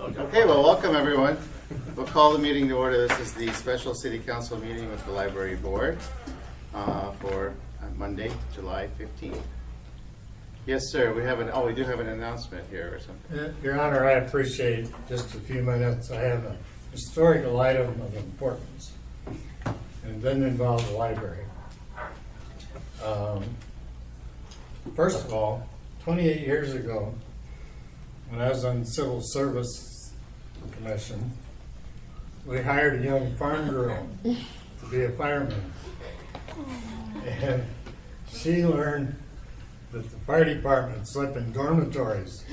Okay, well, welcome everyone. We'll call the meeting to order. This is the special city council meeting with the library board for Monday, July 15th. Yes, sir. We do have an announcement here or something. Your Honor, I appreciate just a few minutes. I have a historical item of importance, and it doesn't involve the library. First of all, 28 years ago, when I was on the Civil Service Commission, we hired a young farm girl to be a fireman. And she learned that the fire department slept in dormitories.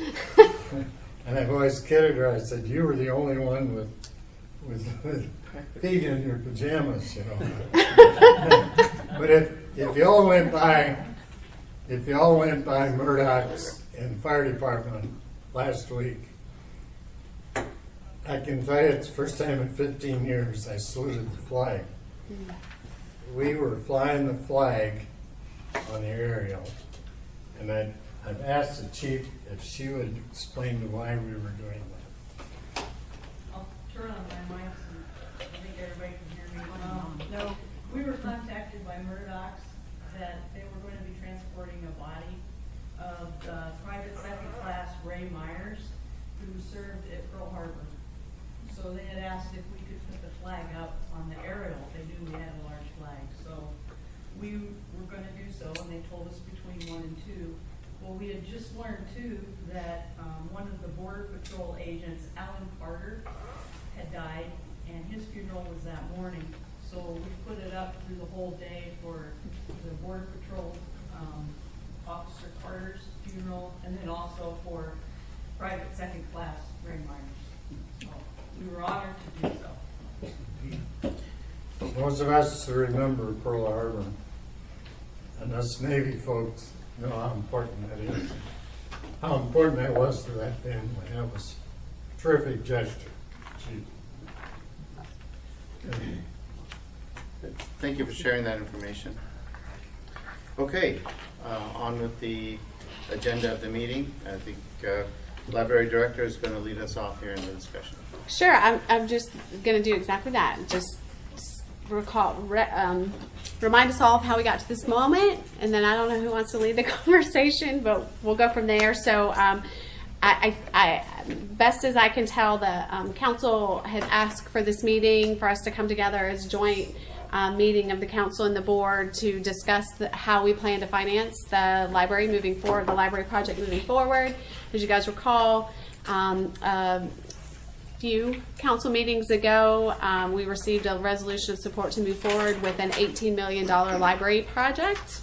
And I've always kidded her. I said, "You were the only one with feet in your pajamas, you know." But if you all went by Murdoch's and fire department last week, I can tell you it's the first time in 15 years I saluted the flag. We were flying the flag on the aerial, and I've asked the chief if she would explain to why we were doing that. I'll turn on my mic so I think everybody can hear me. No, we were contacted by Murdoch's that they were going to be transporting a body of the private second class Ray Myers, who served at Pearl Harbor. So they had asked if we could put the flag up on the aerial. They knew we had a large flag. So we were going to do so, and they told us between 1 and 2. Well, we had just learned too that one of the Border Patrol agents, Alan Carter, had died, and his funeral was that morning. So we put it up through the whole day for the Border Patrol Officer Carter's funeral, and then also for private second class Ray Myers. So we were honored to do so. Most of us remember Pearl Harbor, and us Navy folks know how important that is. How important that was to that family. That was a terrific gesture. Thank you for sharing that information. Okay, on with the agenda of the meeting. I think library director is going to lead us off here in the discussion. Sure, I'm just going to do exactly that. Just remind us all of how we got to this moment, and then I don't know who wants to lead the conversation, but we'll go from there. So I best as I can tell, the council had asked for this meeting for us to come together as a joint meeting of the council and the board to discuss how we plan to finance the library moving forward, the library project moving forward. As you guys recall, a few council meetings ago, we received a resolution of support to move forward with an $18 million library project.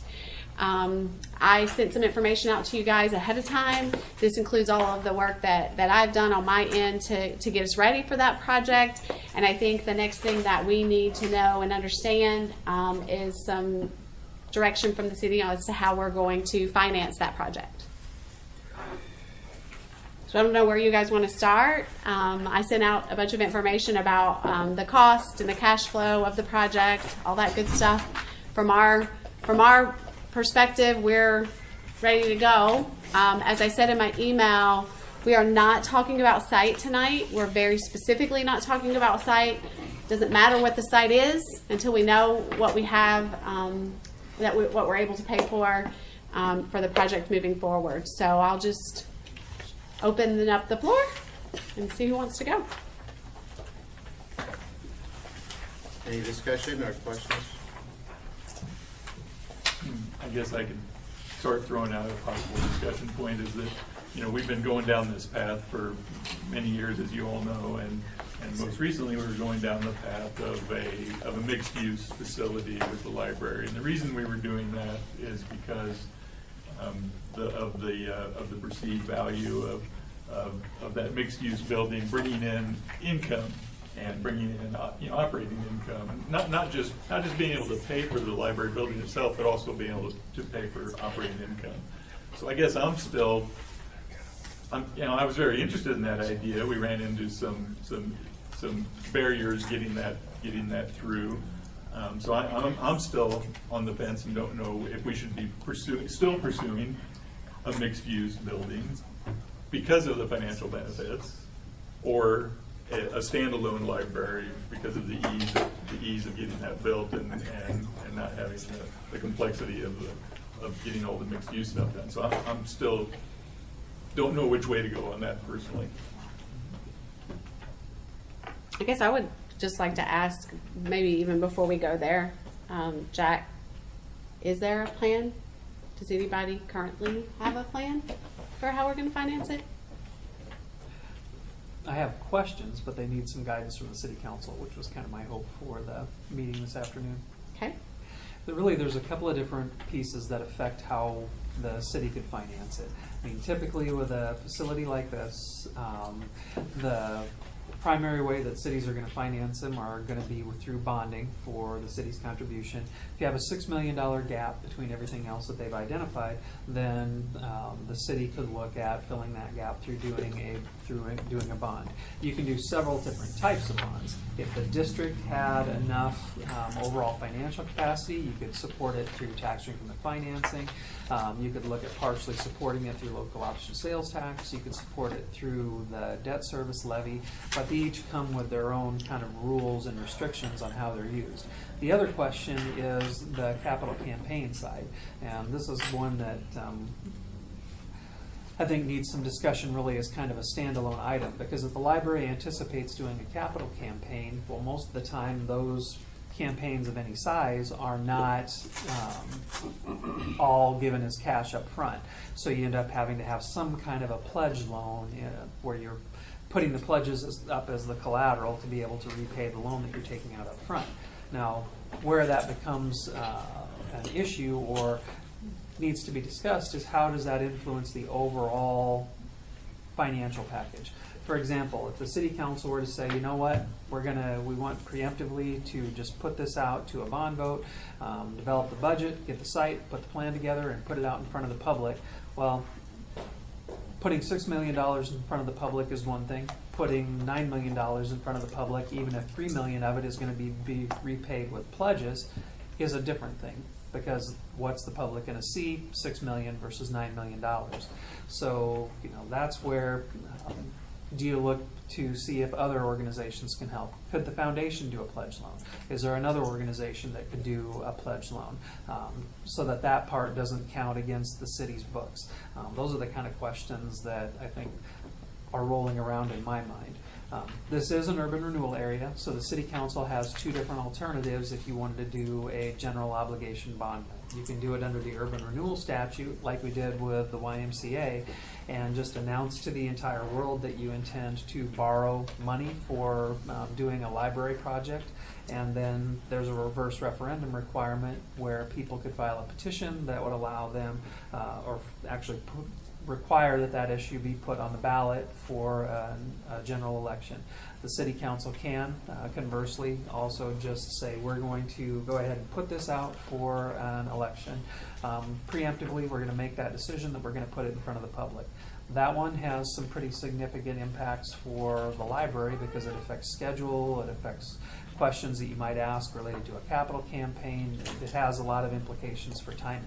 I sent some information out to you guys ahead of time. This includes all of the work that I've done on my end to get us ready for that project. And I think the next thing that we need to know and understand is some direction from the city as to how we're going to finance that project. So I don't know where you guys want to start. I sent out a bunch of information about the cost and the cash flow of the project, all that good stuff. From our perspective, we're ready to go. As I said in my email, we are not talking about site tonight. We're very specifically not talking about site. Doesn't matter what the site is until we know what we have, what we're able to pay for the project moving forward. So I'll just open up the floor and see who wants to go. Any discussion or questions? I guess I could start throwing out a possible discussion point is that, we've been going down this path for many years, as you all know, and most recently we were going down the path of a mixed-use facility with the library. And the reason we were doing that is because of the perceived value of that mixed-use building bringing in income and bringing in operating income, not just being able to pay for the library building itself, but also being able to pay for operating income. So I guess I was very interested in that idea. We ran into some barriers getting that through. So I'm still on the fence and don't know if we should be still pursuing a mixed-use building because of the financial benefits, or a standalone library because of the ease of getting that built and not having the complexity of getting all the mixed use stuff done. So I'm still don't know which way to go on that personally. I guess I would just like to ask, maybe even before we go there, Jack, is there a plan? Does anybody currently have a plan for how we're going to finance it? I have questions, but they need some guidance from the city council, which was kind of my hope for the meeting this afternoon. Okay. But really, there's a couple of different pieces that affect how the city could finance it. I mean, typically with a facility like this, the primary way that cities are going to finance them are going to be through bonding for the city's contribution. If you have a $6 million gap between everything else that they've identified, then the city could look at filling that gap through doing a bond. You can do several different types of bonds. If the district had enough overall financial capacity, you could support it through tax increment financing. You could look at partially supporting it through local option sales tax. You could support it through the debt service levy, but they each come with their own kind of rules and restrictions on how they're used. The other question is the capital campaign side, and this is one that I think needs some discussion really as kind of a standalone item, because if the library anticipates doing a capital campaign, well, most of the time those campaigns of any size are not all given as cash up front. So you end up having to have some kind of a pledge loan where you're putting the pledges up as the collateral to be able to repay the loan that you're taking out up front. Now, where that becomes an issue or needs to be discussed is how does that influence the overall financial package. For example, if the city council were to say, you know what, we want preemptively to just put this out to a bond vote, develop the budget, get the site, put the plan together, and put it out in front of the public. Well, putting $6 million in front of the public is one thing. Putting $9 million in front of the public, even if $3 million of it is going to be repaid with pledges, is a different thing. Because what's the public going to see? $6 million versus $9 million. So that's where do you look to see if other organizations can help? Could the foundation do a pledge loan? Is there another organization that could do a pledge loan so that part doesn't count against the city's books? Those are the kind of questions that I think are rolling around in my mind. This is an urban renewal area, so the city council has two different alternatives if you wanted to do a general obligation bond. You can do it under the urban renewal statute like we did with the YMCA and just announce to the entire world that you intend to borrow money for doing a library project, and then there's a reverse referendum requirement where people could file a petition that would allow them or actually require that issue be put on the ballot for a general election. The city council can, conversely, also just say, we're going to go ahead and put this out for an election. Preemptively, we're going to make that decision that we're going to put it in front of the public. That one has some pretty significant impacts for the library because it affects schedule, it affects questions that you might ask related to a capital campaign. It has a lot of implications for timing.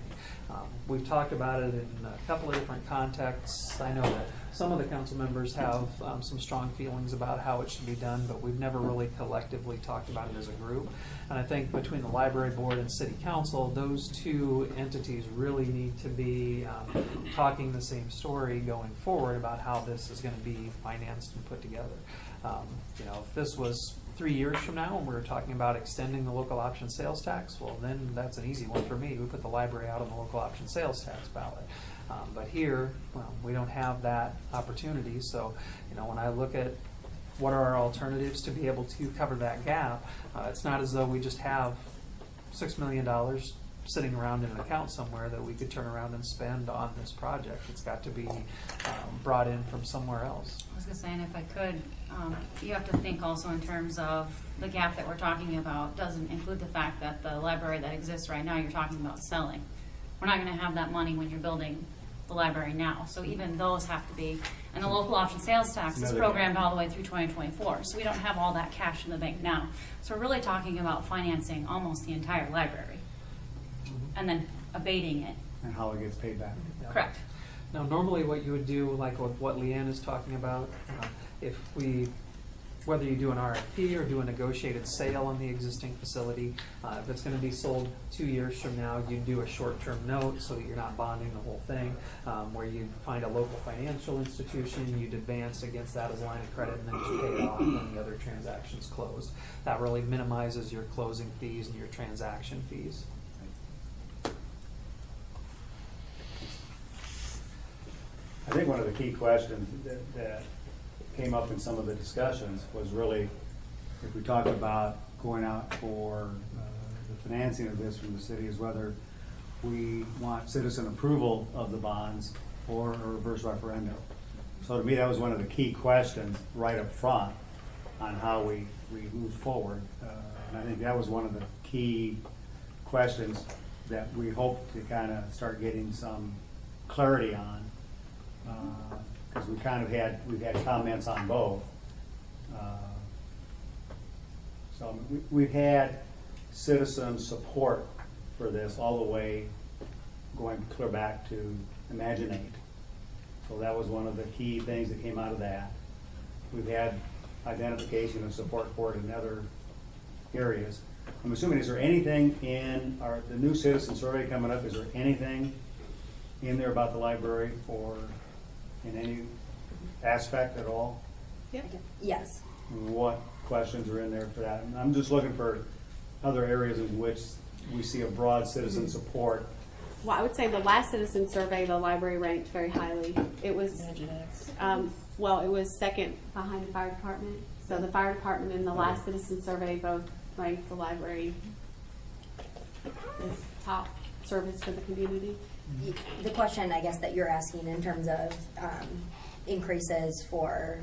We've talked about it in a couple of different contexts. I know that some of the council members have some strong feelings about how it should be done, but we've never really collectively talked about it as a group. And I think between the library board and city council, those two entities really need to be talking the same story going forward about how this is going to be financed and put together. If this was 3 years from now and we were talking about extending the local option sales tax, well, then that's an easy one for me. We put the library out on the local option sales tax ballot. But here, well, we don't have that opportunity. So, when I look at what are our alternatives to be able to cover that gap, it's not as though we just have $6 million sitting around in an account somewhere that we could turn around and spend on this project. It's got to be brought in from somewhere else. I was going to say, and if I could, you have to think also in terms of the gap that we're talking about doesn't include the fact that the library that exists right now you're talking about selling. We're not going to have that money when you're building the library now. So even those have to be, and the local option sales tax is programmed all the way through 2024. So we don't have all that cash in the bank now. So we're really talking about financing almost the entire library and then abating it. And how it gets paid back. Correct. Now, normally what you would do, like what Leanne is talking about, whether you do an RFP or do a negotiated sale on the existing facility, if it's gonna be sold 2 years from now, you do a short-term note so that you're not bonding the whole thing, where you find a local financial institution, you'd advance against that as a line of credit, and then just pay it off when the other transaction's closed. That really minimizes your closing fees and your transaction fees. I think one of the key questions that came up in some of the discussions was really, if we talk about going out for the financing of this from the city, is whether we want citizen approval of the bonds or a reverse referendum. So to me, that was one of the key questions right up front on how we move forward. And I think that was one of the key questions that we hope to kind of start getting some clarity on. Because we've had comments on both. So we've had citizen support for this all the way going clear back to Imaginate. So that was one of the key things that came out of that. We've had identification and support for it in other areas. I'm assuming, is there anything in the new citizen survey coming up, is there anything in there about the library or in any aspect at all? Yes. What questions are in there for that? I'm just looking for other areas in which we see a broad citizen support. Well, I would say the last citizen survey, the library ranked very highly. It was, it was second behind the fire department. So the fire department and the last citizen survey both ranked the library as top service for the community. The question, I guess, that you're asking in terms of increases for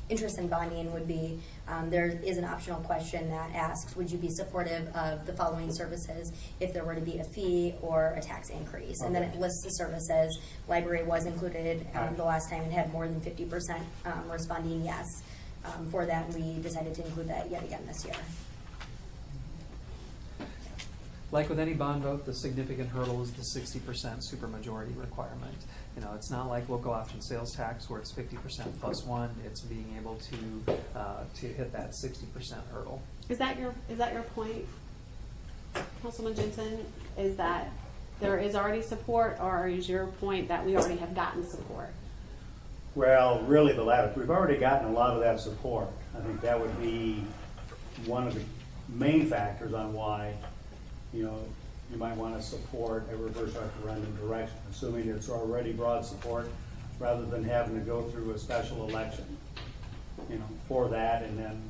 interest in bonding would be, there is an optional question that asks, would you be supportive of the following services if there were to be a fee or a tax increase? And then it lists the services. Library was included the last time and had more than 50% responding yes for that, and we decided to include that yet again this year. Like with any bond vote, the significant hurdle is the 60% supermajority requirement. You know, it's not like local option sales tax where it's 50% plus one. It's being able to hit that 60% hurdle. Is that your point, Councilman Jensen? Is that there is already support, or is your point that we already have gotten support? Well, really the latter. We've already gotten a lot of that support. I think that would be one of the main factors on why, you might want to support a reverse referendum direction, assuming it's already broad support, rather than having to go through a special election, for that, and then,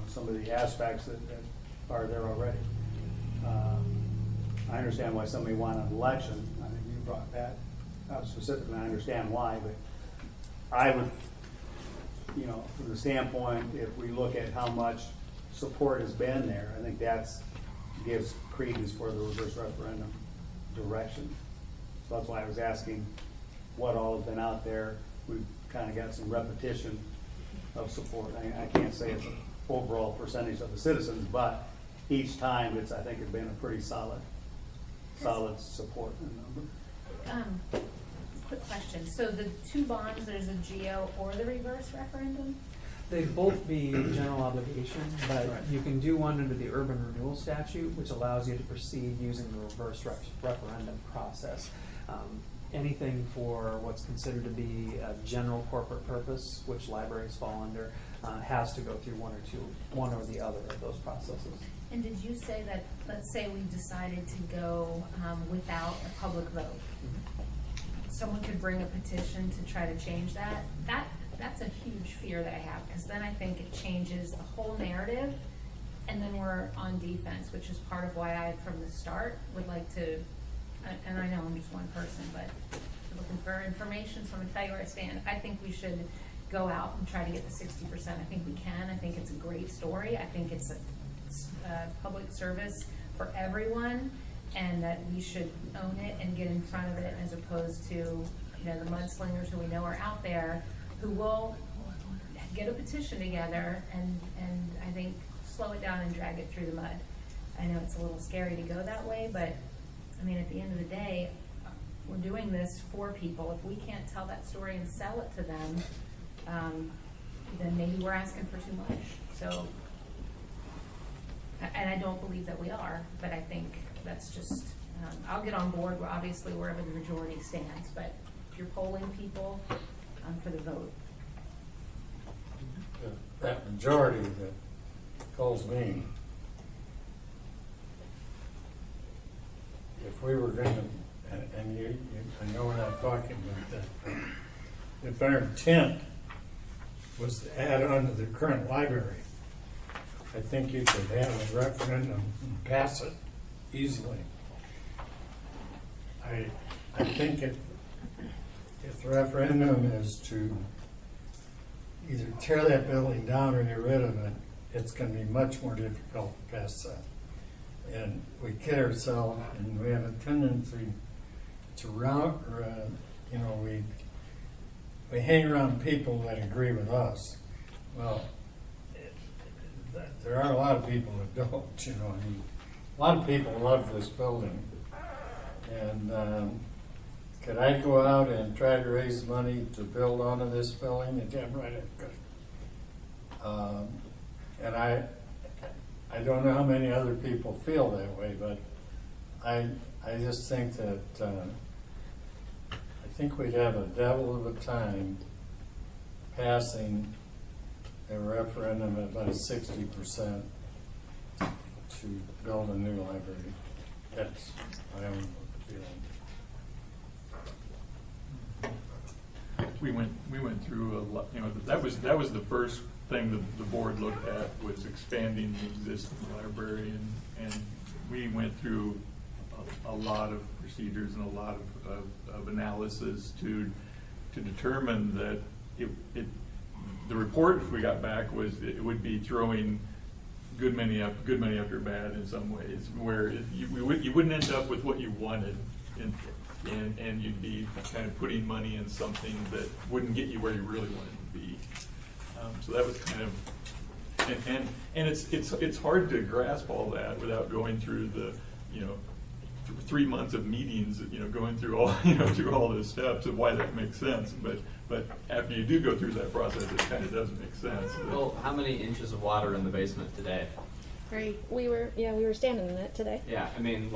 some of the aspects that are there already. I understand why somebody wanted an election. I think you brought that up specifically. I understand why, but I would, from the standpoint, if we look at how much support has been there, I think that's gives credence for the reverse referendum direction. So that's why I was asking what all has been out there. We've kind of got some repetition of support. I can't say it's an overall percentage of the citizens, but each time I think it's been a pretty solid support number. Quick question. So the two bonds, there's a GO or the reverse referendum? They'd both be general obligation, but Right. you can do one under the urban renewal statute, which allows you to proceed using the reverse referendum process. Anything for what's considered to be a general corporate purpose, which libraries fall under, has to go through one or the other of those processes. And did you say that, let's say we decided to go without a public vote? Someone could bring a petition to try to change that? That's a huge fear that I have, because then I think it changes the whole narrative, and then we're on defense, which is part of why I, from the start, would like to, and I know I'm just one person, but looking for information, so I'm gonna tell you where I stand. I think we should go out and try to get the 60%. I think we can. I think it's a great story. I think it's a public service for everyone, and that we should own it and get in front of it, as opposed to, the mudslingers who we know are out there, who will get a petition together and I think slow it down and drag it through the mud. I know it's a little scary to go that way, but I mean, at the end of the day, we're doing this for people. If we can't tell that story and sell it to them, then maybe we're asking for too much. So, and I don't believe that we are, but I think that's just, I'll get on board, obviously, wherever the majority stands, but if you're polling people, for the vote. That majority that calls me, if we were going to, and I know we're not talking about that, if our intent was to add on to the current library, I think you could have a referendum and pass it easily. I think if the referendum is to either tear that building down or get rid of it, it's going to be much more difficult to pass that. And we kid ourselves, and we have a tendency to we hang around people that agree with us. Well, there are a lot of people that don't, I mean, a lot of people love this building. And could I go out and try to raise money to build onto this building? And damn right I could. And I don't know how many other people feel that way, but I just think that I think we'd have a devil of a time passing a referendum at about 60% to build a new library. That's my own feeling. We went through a lot, that was the first thing that the board looked at, was expanding the existing library, and we went through a lot of procedures and a lot of analysis to determine that the report we got back was it would be throwing good money after bad in some ways, where you wouldn't end up with what you wanted, and you'd be kind of putting money in something that wouldn't get you where you really wanted to be. So that was kind of, and it's hard to grasp all that without going through the 3 months of meetings, going through all through all those steps of why that makes sense. But after you do go through that process, it kind of does make sense. Well, how many inches of water in the basement today? Great. We were standing in it today. Yeah, I mean,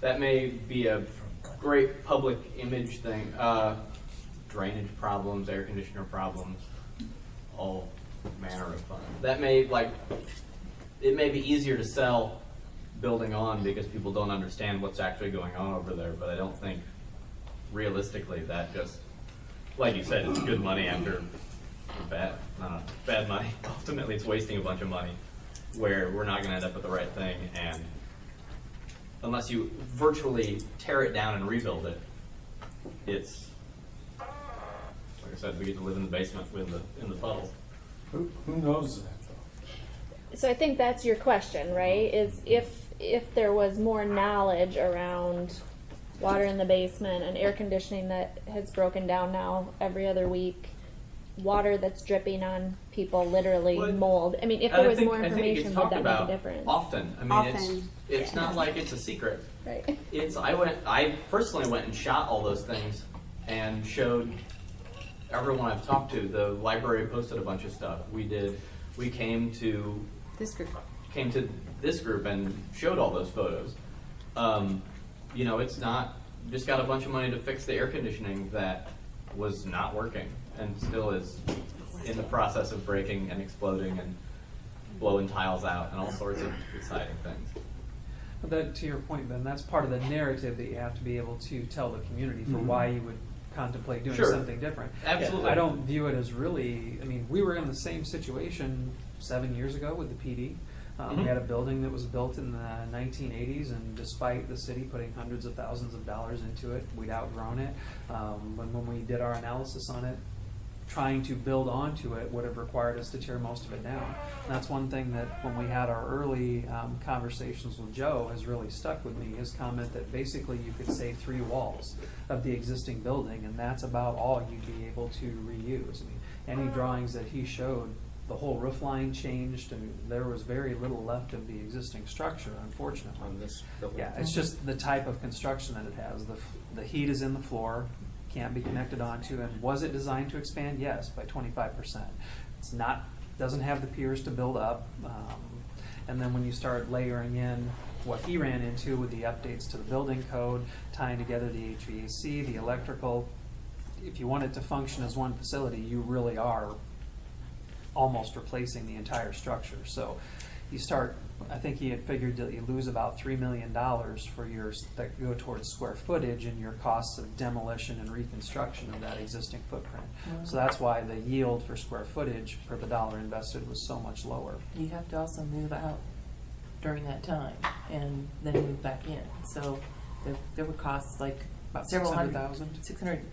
that may be a great public image thing. Drainage problems, air conditioner problems, all manner of fun. That may, it may be easier to sell building on because people don't understand what's actually going on over there, but I don't think realistically that just, like you said, it's good money after bad money. Ultimately, it's wasting a bunch of money where we're not going to end up with the right thing, and unless you virtually tear it down and rebuild it, it's, like I said, we get to live in the basement in the puddles. Who knows that, though? So I think that's your question, right? Is if there was more knowledge around water in the basement and air conditioning that has broken down now every other week, water that's dripping on people, literally Well, mold. I mean, if there was more information, would that make a difference? Often. I mean, Often. it's not like it's a secret. Right. I personally went and shot all those things and showed everyone I've talked to. The library posted a bunch of stuff. We came to This group. this group and showed all those photos. It's not just got a bunch of money to fix the air conditioning that was not working and still is in the process of breaking and exploding and blowing tiles out and all sorts of exciting things. But that, to your point, Ben, that's part of the narrative that you have to be able to tell the community for why you would contemplate doing Sure. something different. Absolutely. I don't view it as really, we were in the same situation 7 years ago with the PD. We had a building that was built in the 1980s, and despite the city putting hundreds of thousands of dollars into it, we'd outgrown it. When we did our analysis on it, trying to build onto it would have required us to tear most of it down. And that's one thing that when we had our early conversations with Joe has really stuck with me, his comment that basically you could say 3 walls of the existing building, and that's about all you'd be able to reuse. Any drawings that he showed, the whole roof line changed, and there was very little left of the existing structure, unfortunately. On this building. Yeah, it's just the type of construction that it has. The heat is in the floor. can't be connected onto. And was it designed to expand? Yes, by 25%. It's not, doesn't have the piers to build up. And then when you start layering in what he ran into with the updates to the building code, tying together the HVAC, the electrical, if you want it to function as one facility, you really are almost replacing the entire structure. So you start, I think he had figured that you lose about $3 million for yours that go towards square footage and your costs of demolition and reconstruction of that existing footprint. So that's why the yield for square footage per the dollar invested was so much lower. You have to also move out during that time and then move back in. So there were costs like About several hundred, 600,000.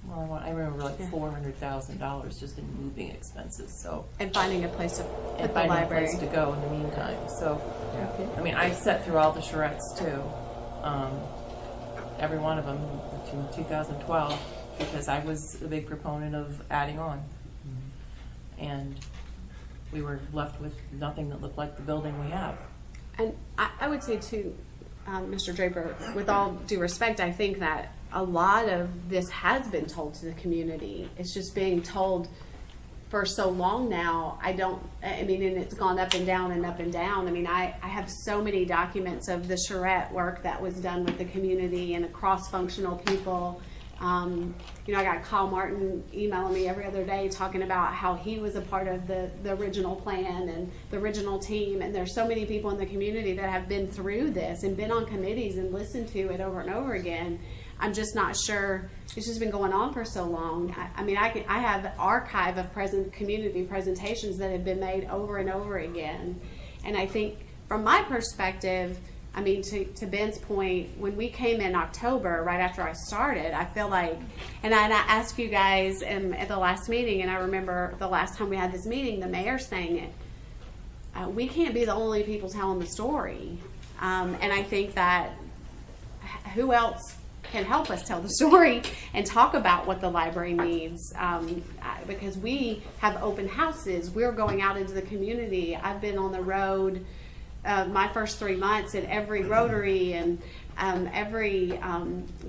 well, I remember like $400,000 just in moving expenses. So And finding a place to and put the finding a library. place to go in the meantime. So, Yeah. I mean, I sat through all the charrettes too, every one of them in 2012, because I was a big proponent of adding on, and we were left with nothing that looked like the building we have. And I would say too, Mr. Draper, with all due respect, I think that a lot of this has been told to the community. It's just being told for so long now. I mean, and it's gone up and down and up and down. I mean, I have so many documents of the charrette work that was done with the community and cross-functional people. You know, I got Kyle Martin emailing me every other day talking about how he was a part of the original plan and the original team. And there's so many people in the community that have been through this and been on committees and listened to it over and over again. I'm just not sure. It's just been going on for so long. I mean, I have an archive of community presentations that have been made over and over again. And I think from my perspective, I mean, to Ben's point, when we came in October, right after I started, I feel like, and I asked you guys at the last meeting, and I remember the last time we had this meeting, the mayor saying it, we can't be the only people telling the story. And I think that who else can help us tell the story and talk about what the library needs, because we have open houses. We're going out into the community. I've been on the road my first 3 months at every Rotary and every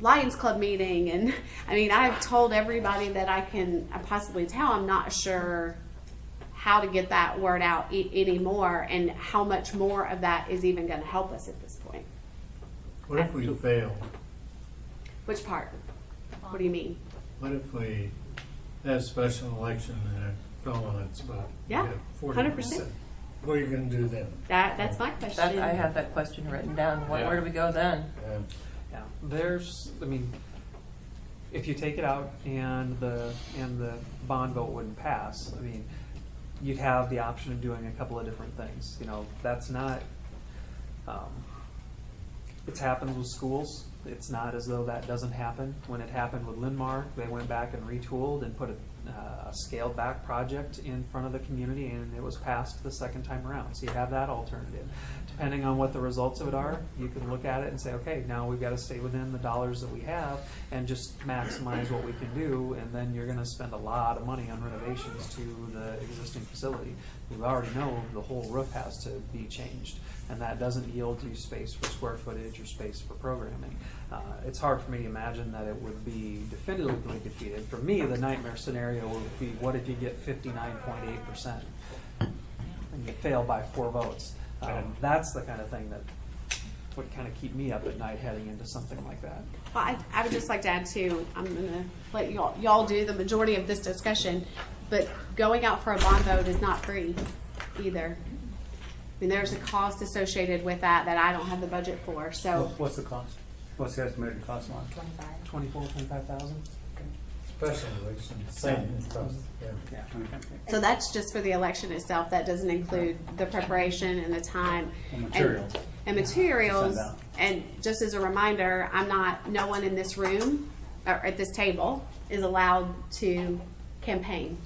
Lions Club meeting, and I mean, I've told everybody that I can possibly tell. I'm not sure how to get that word out anymore, and how much more of that is even going to help us at this point. What if we fail? Which part? What do you mean? What if we have a special election and it fell on its butt? Yeah, We 100%. get 40%. What are you going to do then? That's my question. I had that question written down. Where do we go then? Yeah, there's, I mean, if you take it out and the bond vote wouldn't pass, I mean, you'd have the option of doing a couple of different things. You know, that's not, it's happened with schools. It's not as though that doesn't happen. When it happened with Linmark, they went back and retooled and put a scaled back project in front of the community, and it was passed the second time around. So you have that alternative. Depending on what the results of it are, you can look at it and say, okay, now we've got to stay within the dollars that we have and just maximize what we can do, and then you're going to spend a lot of money on renovations to the existing facility. We already know the whole roof has to be changed, and that doesn't yield you space for square footage or space for programming. It's hard for me to imagine that it would be definitively defeated. For me, the nightmare scenario would be, what if you get 59.8% and you fail by 4 votes? That's the kind of thing that would kind of keep me up at night heading into something like that. Well, I would just like to add too, I'm going to let y'all do the majority of this discussion, but going out for a bond vote is not free either. I mean, there's a cost associated with that I don't have the budget for. So What's the cost? What's the estimated cost on it? 25,000. Special election, same cost. Yeah. So that's just for the election itself. That doesn't include the preparation and the time. And materials. And materials. Send out. And just as a reminder, no one in this room or at this table is allowed to campaign.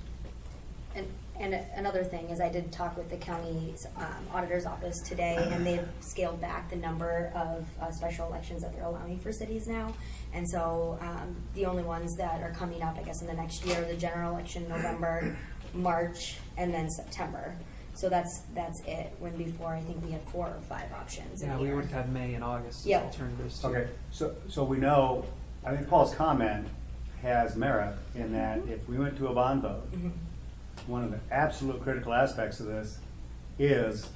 And another thing is I did talk with the county's auditor's office today, and they've scaled back the number of special elections that they're allowing for cities now. And so the only ones that are coming up, I guess, in the next year, the general election, November, March, and then September. So that's it. When before, I think we had 4 or 5 options. Yeah, we would have had May and August as Yep. alternatives too. Okay, so we know, I think Paul's comment has merit in that if we went to a bond vote, one of the absolute critical aspects of this is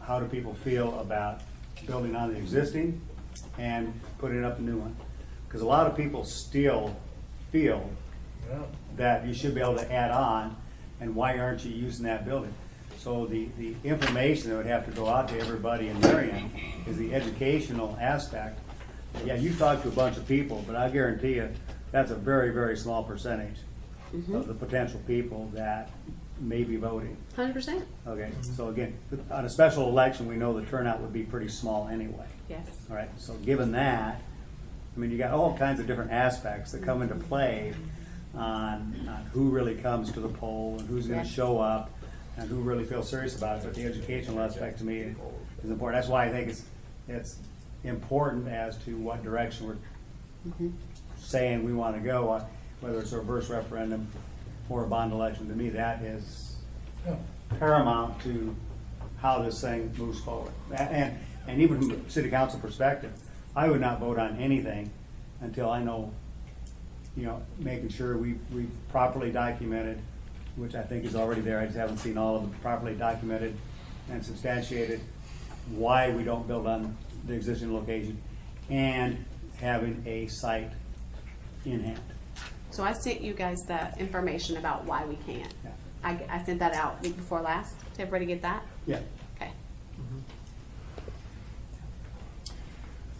how do people feel about building on the existing and putting up a new one? Because a lot of people still feel that you should be able to add on, and why aren't you using that building? So the information that would have to go out to everybody in Marion is the educational aspect. Yeah, you talk to a bunch of people, but I guarantee you, that's a very, very small percentage of the potential people that may be voting. 100%. Okay, so again, on a special election, we know the turnout would be pretty small anyway. Yes. All right, so given that, I mean, you got all kinds of different aspects that come into play on who really comes to the poll and who's going to Yes. show up and who really feels serious about it. But the educational aspect to me is important. That's why I think it's important as to what direction we're saying we want to go, whether it's a reverse referendum or a bond election. To me, that is paramount to how this thing moves forward. And even from a city council perspective, I would not vote on anything until I know, making sure we've properly documented, which I think is already there. I just haven't seen all of them properly documented and substantiated why we don't build on the existing location, and having a site in hand. So I sent you guys the information about why we can't. Yeah. I sent that out week before last. Did everybody get that? Yeah. Okay.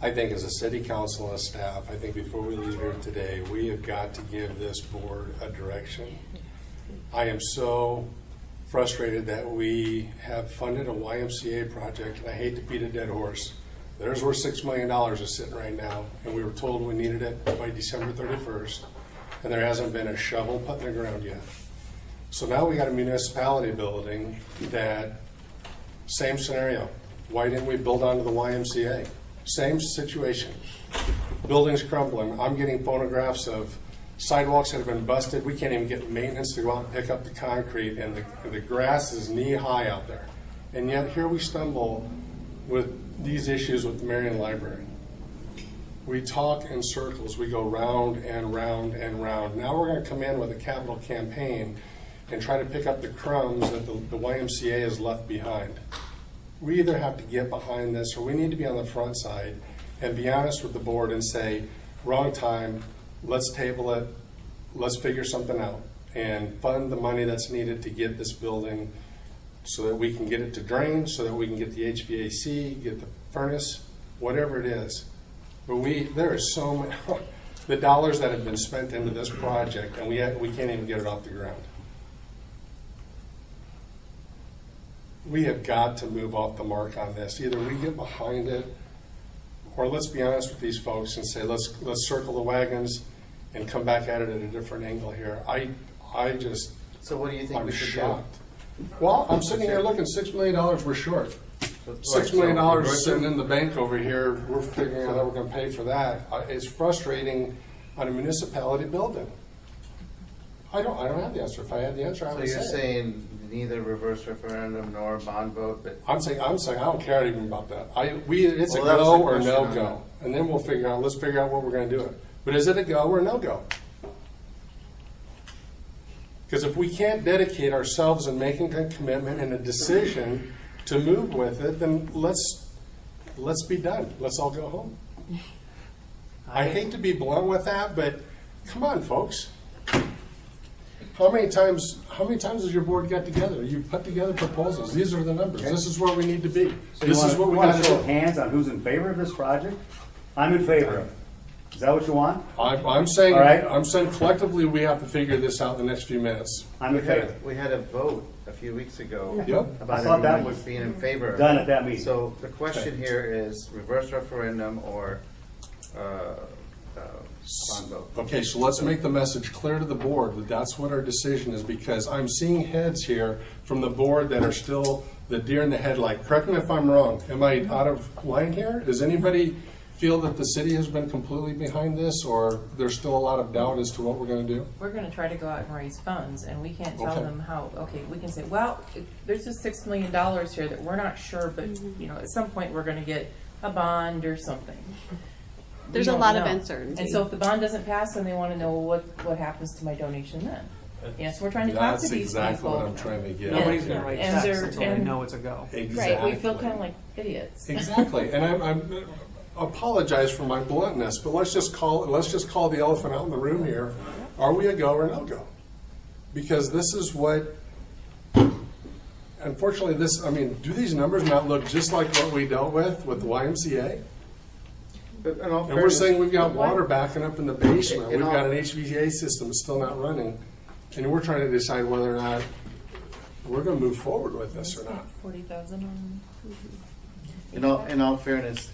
I think as a city council and a staff, I think before we leave here today, we have got to give this board a direction. I am so frustrated that we have funded a YMCA project, and I hate to beat a dead horse. There's where $6 million is sitting right now, and we were told we needed it by December 31st, and there hasn't been a shovel put in the ground yet. So now we got a municipality building that, same scenario. Why didn't we build onto the YMCA? Same situation. Building's crumbling. I'm getting photographs of sidewalks that have been busted. We can't even get maintenance to go out and pick up the concrete, and the grass is knee-high out there. And yet here we stumble with these issues with the Marion Library. We talk in circles. We go round and round and round. Now we're going to come in with a capital campaign and try to pick up the crumbs that the YMCA has left behind. We either have to get behind this, or we need to be on the front side and be honest with the board and say, wrong time, let's table it, let's figure something out, and fund the money that's needed to get this building so that we can get it to drain, so that we can get the HVAC, get the furnace, whatever it is. But there is so many, the dollars that have been spent into this project, and we can't even get it off the ground. We have got to move off the mark on this. Either we get behind it, or let's be honest with these folks and say, let's circle the wagons and come back at it at a different angle here. So what do you think I'm we should shocked. Well, I'm sitting here looking, $6 million we're short. do? $6 million sitting in the bank over here, we're figuring out how we're gonna pay for that. It's frustrating on a municipality building. I don't have the answer. If I had the answer, I So would you're say it. saying neither reverse referendum nor bond vote, but I'm saying I don't care even about that. It's Well, a that was go the or question no on go, that. and then let's figure out what we're going to do it. But is it a go or no go? Because if we can't dedicate ourselves in making a commitment and a decision to move with it, then let's be done. Let's all go home. I hate to be blunt with that, but come on, folks. How many times has your board got together? You've put together proposals. These are the numbers. This is where we need to be. So This is what we want got to to show do. hands on who's in favor of this project? I'm in favor of it. Is that what you want? I'm saying, All right. I'm saying collectively we have to figure this out in the next few minutes. I'm in favor. we had a vote a few weeks ago Yep. about I thought that everyone was being in favor of done it. at that meeting. So the question here is reverse referendum or bond vote. Okay, so let's make the message clear to the board that that's what our decision is, because I'm seeing heads here from the board that are still the deer in the headlight. Correct me if I'm wrong. Am I out of line here? Does anybody feel that the city has been completely behind this, or there's still a lot of doubt as to what we're going to do? We're gonna try to go out and raise funds, and we can't tell Okay. them how, okay, we can say, well, there's just $6 million here that we're not sure, but, at some point, we're gonna get a bond or something. There's we a don't lot of know. uncertainty. And so if the bond doesn't pass, then they want to know what happens to my donation then. Yes, we're trying to talk to That's these exactly people. what I'm trying to get. Nobody's at going to write And checks they're- until they and- know it's a go. Exactly. We feel kind of like idiots. Exactly, and I'm apologize for my bluntness, but let's just call the elephant out in the room here. Are we a go or no go? Because this is what, unfortunately, do these numbers not look just like what we dealt with the YMCA? But in all And we're fairness- saying we've got water backing up in the basement. In We've all- got an HVAC system that's still not running. And we're trying to decide whether or not we're going to move forward with this or not. 40,000 on. In all fairness,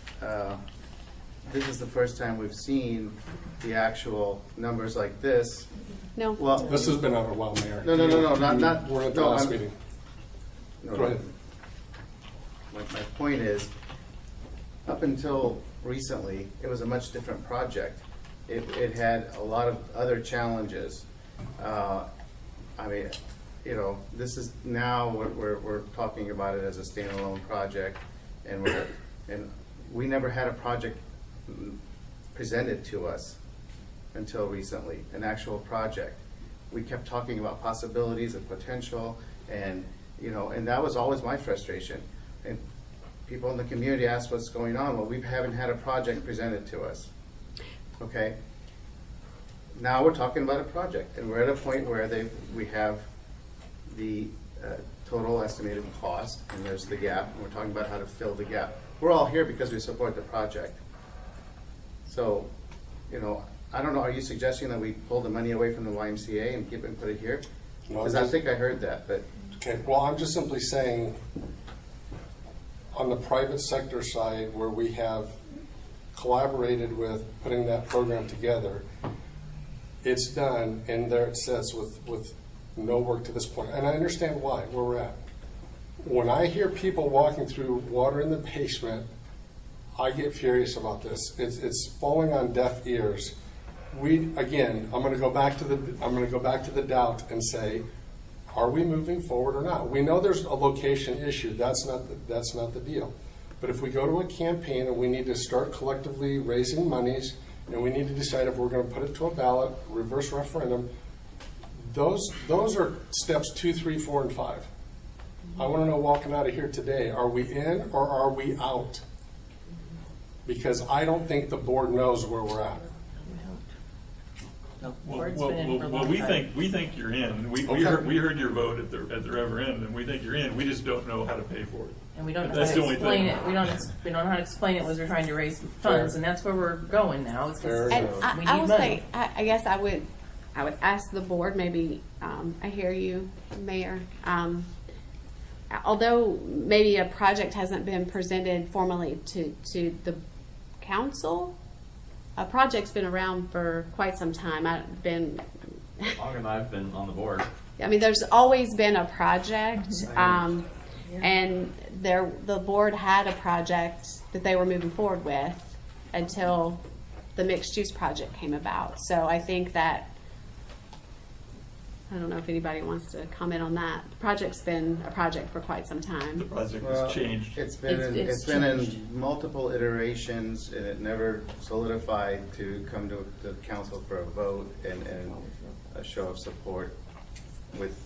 this is the first time we've seen the actual numbers like this. No. Well, This has been out a while, Mayor. No, not. We're at the no, last I'm- meeting. no, Go ahead. My point is, up until recently, it was a much different project. It had a lot of other challenges. This is now we're talking about it as a standalone project, and we never had a project presented to us until recently, an actual project. We kept talking about possibilities and potential, and that was always my frustration. And people in the community ask what's going on. Well, we haven't had a project presented to us. Okay? Now we're talking about a project, and we're at a point where we have the total estimated cost, and there's the gap, and we're talking about how to fill the gap. We're all here because we support the project. So, I don't know, are you suggesting that we pull the money away from the YMCA and keep it and put it here? Because I think I heard that, but. Okay, well, I'm just simply saying, on the private sector side, where we have collaborated with putting that program together, it's done, and there it sits with no work to this point. And I understand why, where we're at. When I hear people walking through water in the basement, I get furious about this. It's falling on deaf ears. I'm going to go back to the doubt and say, are we moving forward or not? We know there's a location issue. That's not the deal. But if we go to a campaign and we need to start collectively raising monies, and we need to decide if we're going to put it to a ballot, reverse referendum, those are steps 2, 3, 4, and 5. I want to know, walking out of here today, are we in or are we out? Because I don't think the board knows where we're at. Well, we think you're in. We heard your vote at the referendum, and we think you're in. We just don't know how to pay for it. And we don't know That's how the to only explain thing. it. We don't know how to explain it. Was we're trying to raise funds, and that's where we're going now. It's 'cause Fair And enough. we I need will money. say, I guess I would ask the board, maybe, I hear you, Mayor. Although maybe a project hasn't been presented formally to the council, a project's been around for quite some time. Longer than I've been on the board. I mean, there's always been a project, and the board had a project that they were moving forward with until the mixed-use project came about. So I think that, I don't know if anybody wants to comment on that. The project's been a project for quite some The time. project Well, has changed. It's been It's in changed. multiple iterations, and it never solidified to come to the council for a vote and a show of support with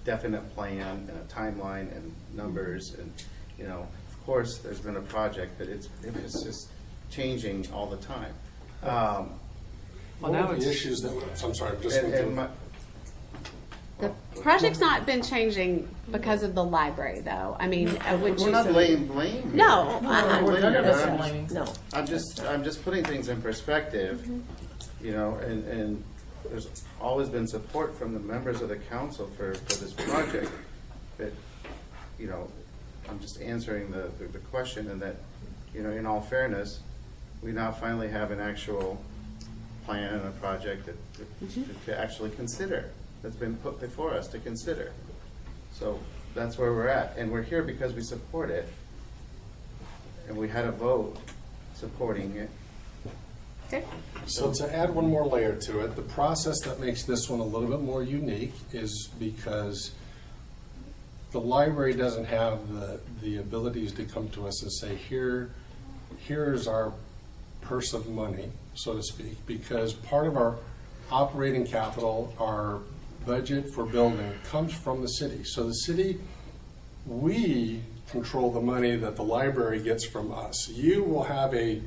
definite plan and a timeline and numbers. And of course, there's been a project, but it's just changing all the time. What now are the it's- issues that, I'm sorry, I'm just And going my, to. The project's not been changing because of the library, though. I mean, would you we're not say? blame. No, None of us are I'm blaming. No. just putting things in perspective, and there's always been support from the members of the council for this project. But, I'm just answering the question, and that, in all fairness, we now finally have an actual plan and a project to actually consider, that's been put before us to consider. So that's where we're at, and we're here because we support it, and we had a vote supporting it. Okay. So to add one more layer to it, the process that makes this one a little bit more unique is because the library doesn't have the abilities to come to us and say, here's our purse of money, so to speak, because part of our operating capital, our budget for building, comes from the city. So the city, we control the money that the library gets from us. You will have a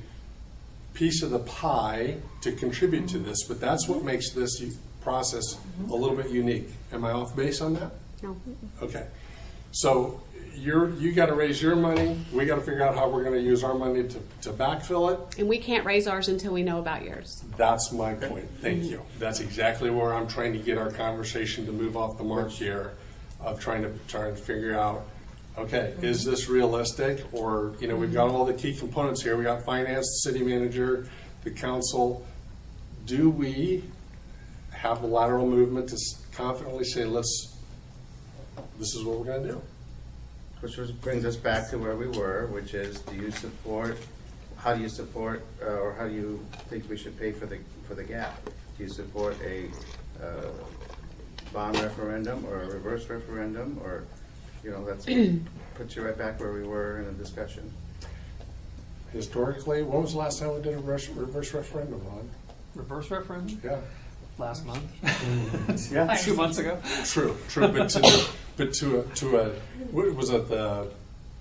piece of the pie to contribute to this, but that's what makes this process a little bit unique. Am I off base on that? No. Okay. So you got to raise your money. We got to figure out how we're going to use our money to backfill it. And we can't raise ours until we know about yours. That's my point. Thank you. That's exactly where I'm trying to get our conversation to move off the mark here, of trying to figure out, okay, is this realistic? Or, you know, we've got all the key components here. We got finance, the city manager, the council. Do we have the lateral movement to confidently say, this is what we're going to do? Which brings us back to where we were, which is, how do you support, or how do you think we should pay for the gap? Do you support a bond referendum or a reverse referendum, or, you know, that's puts you right back where we were in the discussion. Historically, when was the last time we did a reverse referendum on? Reverse referendum? Yeah. Last month? Yeah. 2 months ago? True, but to a, what was it, the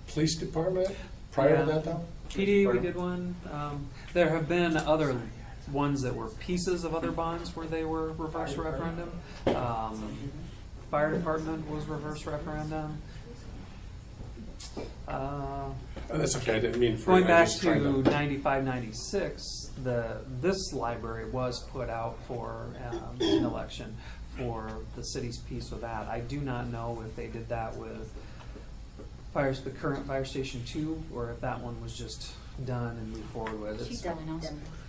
police department prior to that though? PD, we did one. There have been other ones that were pieces of other bonds where they were reverse referendum. Fire department was reverse referendum. That's okay, I didn't mean for. Going back to 95, 96, this library was put out for an election for the city's piece of that. I do not know if they did that with the current Fire Station 2, or if that one was just done and moved forward with it.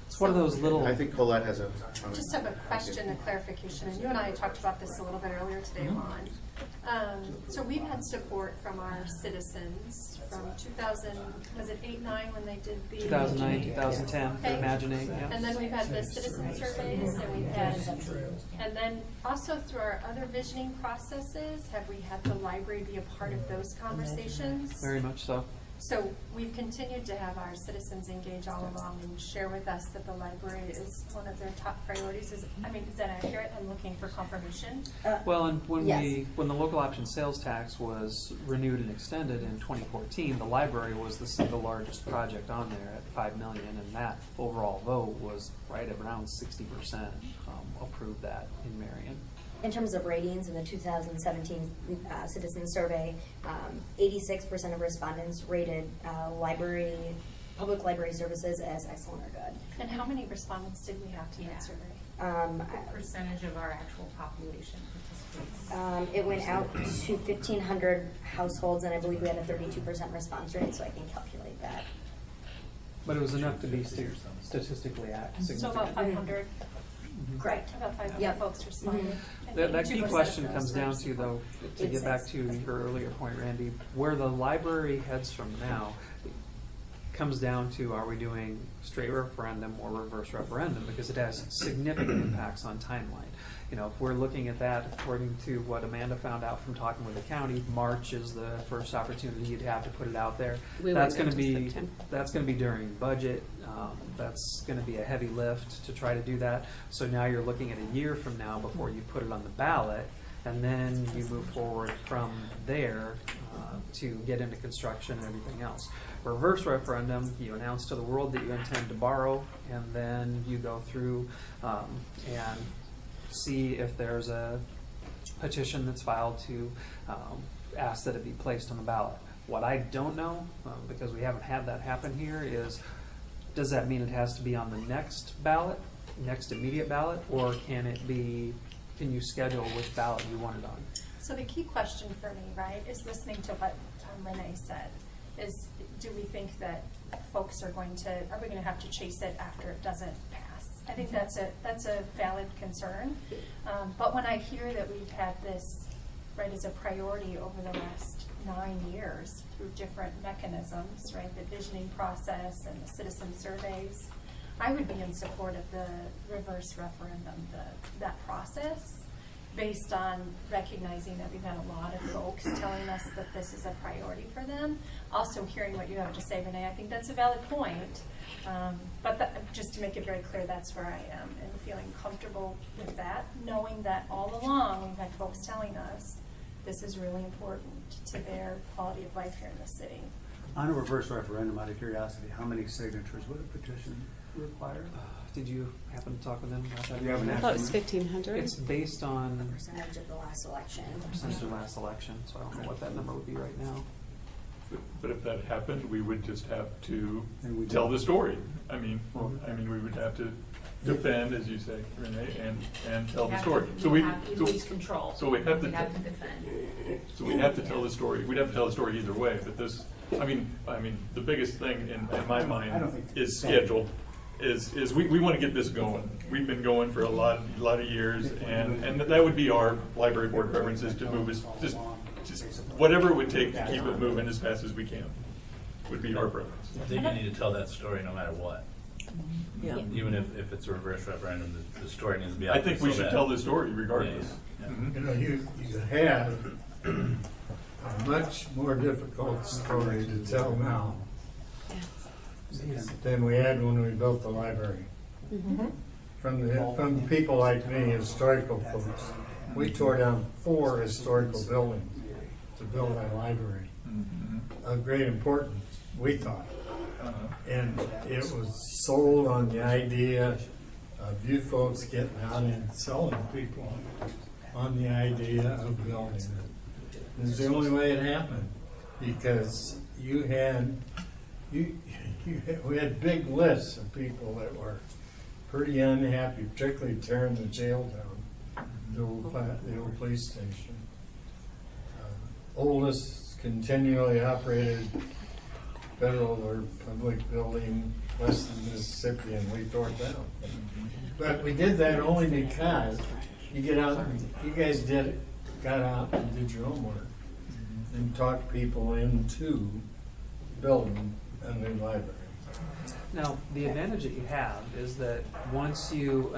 It's one of those little. I think Colette has a. Just have a question, a clarification, and you and I talked about this a little bit earlier today, Lon. So we've had support from our citizens from 2000, was it 8-9 when they did the 2009, 2010, okay. Imaginate, yeah. And then we've had the citizen surveys, and we've had, and then also through our other visioning processes, have we had the library be a part of those conversations? Very much so. So we've continued to have our citizens engage all along and share with us that the library is one of their top priorities. Is that accurate? I'm looking for confirmation. Well, and when yes. when the local option sales tax was renewed and extended in 2014, the library was the single largest project on there at $5 million, and that overall vote was right around 60% approved that in Marion. In terms of ratings in the 2017 citizen survey, 86% of respondents rated public library services as excellent or good. And how many respondents did we have to that survey? What percentage of our actual population participates? It went out to 1,500 households, and I believe we had a 32% response rate, so I can calculate that. But it was enough to be statistically significant. So about 500. Correct. About 500 yep. folks responded. That key question comes down to, though, to get back to your earlier point, Randy, where the library heads from now comes down to, are we doing straight referendum or reverse referendum, because it has significant impacts on timeline. You know, if we're looking at that according to what Amanda found out from talking with the county, March is the first opportunity you'd have to put it out there. That's going to be during budget. That's going to be a heavy lift to try to do that. So now you're looking at a year from now before you put it on the ballot, and then you move forward from there to get into construction and everything else. Reverse referendum, you announce to the world that you intend to borrow, and then you go through and see if there's a petition that's filed to ask that it be placed on the ballot. What I don't know, because we haven't had that happen here, is does that mean it has to be on the next ballot, next immediate ballot, or can you schedule which ballot you want it on? So the key question for me, right, is listening to what Renee said, is do we think that folks are we going to have to chase it after it doesn't pass? I think that's a valid concern. But when I hear that we've had this, right, as a priority over the last 9 years through different mechanisms, right, the visioning process and the citizen surveys, I would be in support of the reverse referendum, that process. based on recognizing that we've had a lot of folks telling us that this is a priority for them. Also hearing what you have to say, Renee, I think that's a valid point. But just to make it very clear, that's where I am, and feeling comfortable with that, knowing that all along we've had folks telling us this is really important to their quality of life here in the city. On a reverse referendum, out of curiosity, how many signatures would a petition require? Did you happen to talk with them about that? Do you have an I thought it was estimate? 1,500. It's based on Percentage of the last election. since the last election, so I don't know what that number would be right now. But if that happened, we would just have to And we tell don't. the story. I mean, we would have to defend, as you say, Renee, and tell the story. So we lose control. So we have to. We have to defend. So we have to tell the story. We'd have to tell the story either way. But this, I mean, the biggest thing in my I don't mind think- is schedule. Is we want to get this going. We've been going for a lot of years, and that would be our library board preference, is to move as just whatever it would take to keep it moving as fast as we can. Would be our preference. I think you need to tell that story no matter what. Yeah. Even if it's a reverse referendum, the story needs to be out I think there we so should bad. tell the story regardless. Yeah. Mhm. You know, you have a much more difficult story to tell now than we had when we built the library. From people like me, historical folks, we tore down 4 historical buildings to build that library. Mhm. Of great importance, we thought. Uh-huh. And it was sold on the idea of you folks getting out and selling people on the idea of building it. It's the only way it happened, because we had big lists of people that were pretty unhappy, particularly tearing the jail down, the old police station. Oldest continually operated federal or public building west of Mississippi, and we tore it down. But we did that only because you guys got out and did your homework and talked people into building a new library. Now, the advantage that you have is that once you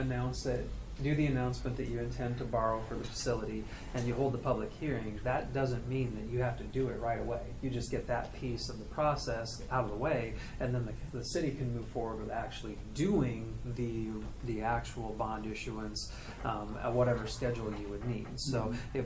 do the announcement that you intend to borrow for the facility and you hold the public hearing, that doesn't mean that you have to do it right away. You just get that piece of the process out of the way, and then the city can move forward with actually doing the actual bond issuance at whatever schedule you would need. So if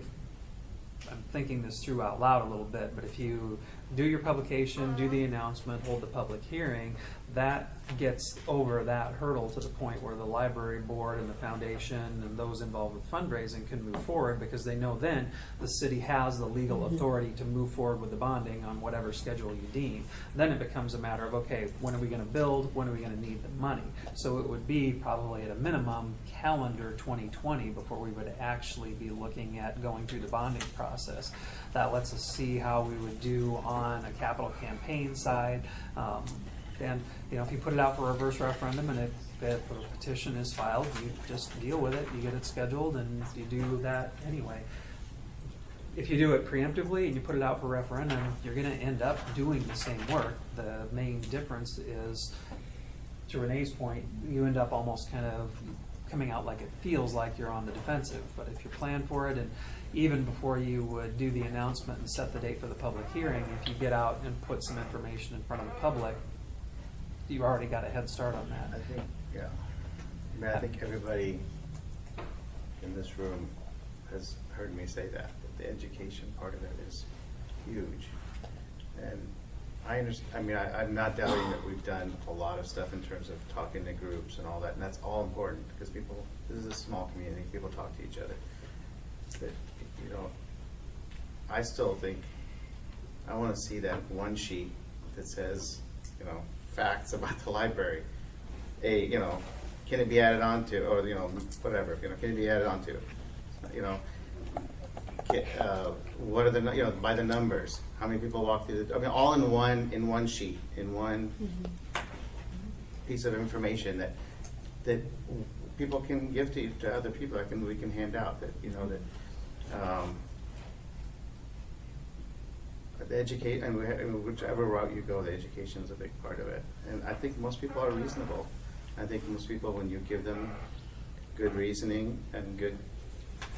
I'm thinking this through out loud a little bit, but if you do your publication, do the announcement, hold the public hearing, that gets over that hurdle to the point where the library board and the foundation and those involved with fundraising can move forward, because they know then the city has the legal authority to move forward with the bonding on whatever schedule you deem. Then it becomes a matter of, okay, when are we going to build? When are we going to need the money? So it would be probably at a minimum calendar 2020 before we would actually be looking at going through the bonding process. That lets us see how we would do on a capital campaign side. And if you put it out for a reverse referendum and if a petition is filed, you just deal with it, you get it scheduled, and you do that anyway. If you do it preemptively and you put it out for referendum, you're going to end up doing the same work. The main difference is, to Renee's point, you end up almost kind of coming out like it feels like you're on the defensive. But if you plan for it, and even before you would do the announcement and set the date for the public hearing, if you get out and put some information in front of the public, you've already got a head start on that. I think everybody in this room has heard me say that the education part of it is huge. And I understand, I'm not doubting that we've done a lot of stuff in terms of talking to groups and all that, and that's all important, because this is a small community, people talk to each other. But, I still think, I want to see that one sheet that says, facts about the library. Can it be added on to, or, whatever, can it be added on to? What are the, by the numbers, how many people walk through all in one sheet, in one piece of information that people can give to other people, we can hand out, that the educate, and whichever route you go, the education is a big part of it. And I think most people are reasonable. I think most people, when you give them good reasoning and good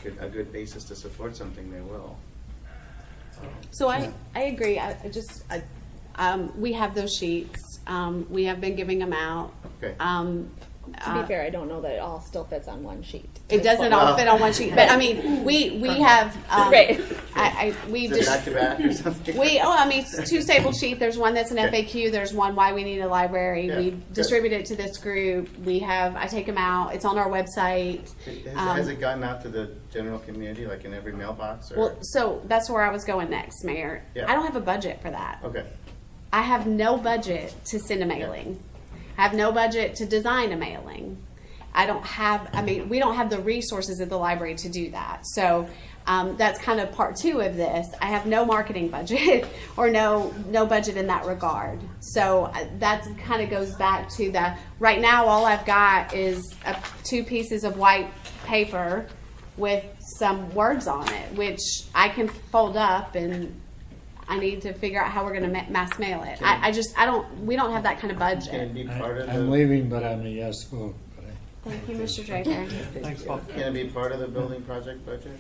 a good basis to support something, they will. So I agree. We have those sheets. We have been giving them out. Okay. To be fair, I don't know that it all still fits on one sheet. It doesn't all fit on one sheet, but I mean, we have Right. We Is it just back to back or something? it's two stapled sheets. There's one that's an FAQ. There's one why we need a library. Yeah, We good. distribute it to this group. I take them out. It's on our website. Has it gotten out to the general community, like in every mailbox? Or? Well, so that's where I was going next, Mayor. Yeah. I don't have a budget for that. Okay. I have no budget to send a mailing. I have no budget to design a mailing. We don't have the resources at the library to do that. So that's kind of part two of this. I have no marketing budget or no budget in that regard. So that kind of goes back to right now all I've got is 2 pieces of white paper with some words on it, which I can fold up, and I need to figure out how we're going to mass mail it. We don't have that kind of Can it budget. be part of I'm the, leaving, but I'm a yes vote. Thank you, Mr. Draper. Thanks, Paul. can it be part of the building project budget?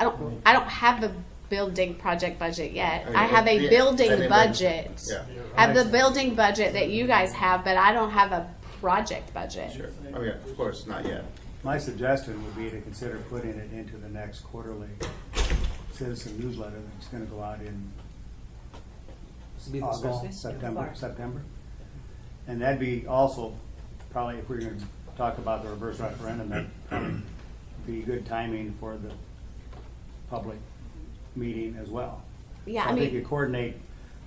Or? I don't have a building project budget yet. Okay, I have a yeah, building I mean, budget. Yeah, I have the building budget that you guys have, but I don't have a project budget. sure. Oh, yeah, of course, not yet. My suggestion would be to consider putting it into the next quarterly citizen newsletter that's gonna go out in This will be this fall. September. And that'd be also, probably if we're gonna talk about the reverse referendum, that'd probably be good timing for the public meeting as well. Yeah, So I I think mean, you coordinate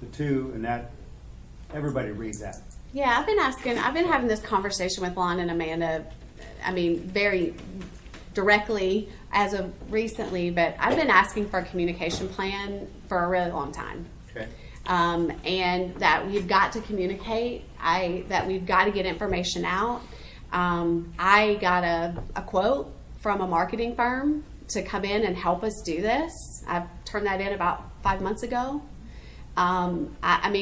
the two, and that, everybody reads that. yeah, I've been having this conversation with Lon and Amanda, very directly as of recently, but I've been asking for a communication plan for a really long time. Okay. And that we've got to communicate, that we've got to get information out. I got a quote from a marketing firm to come in and help us do this. I've turned that in about 5 months ago. I've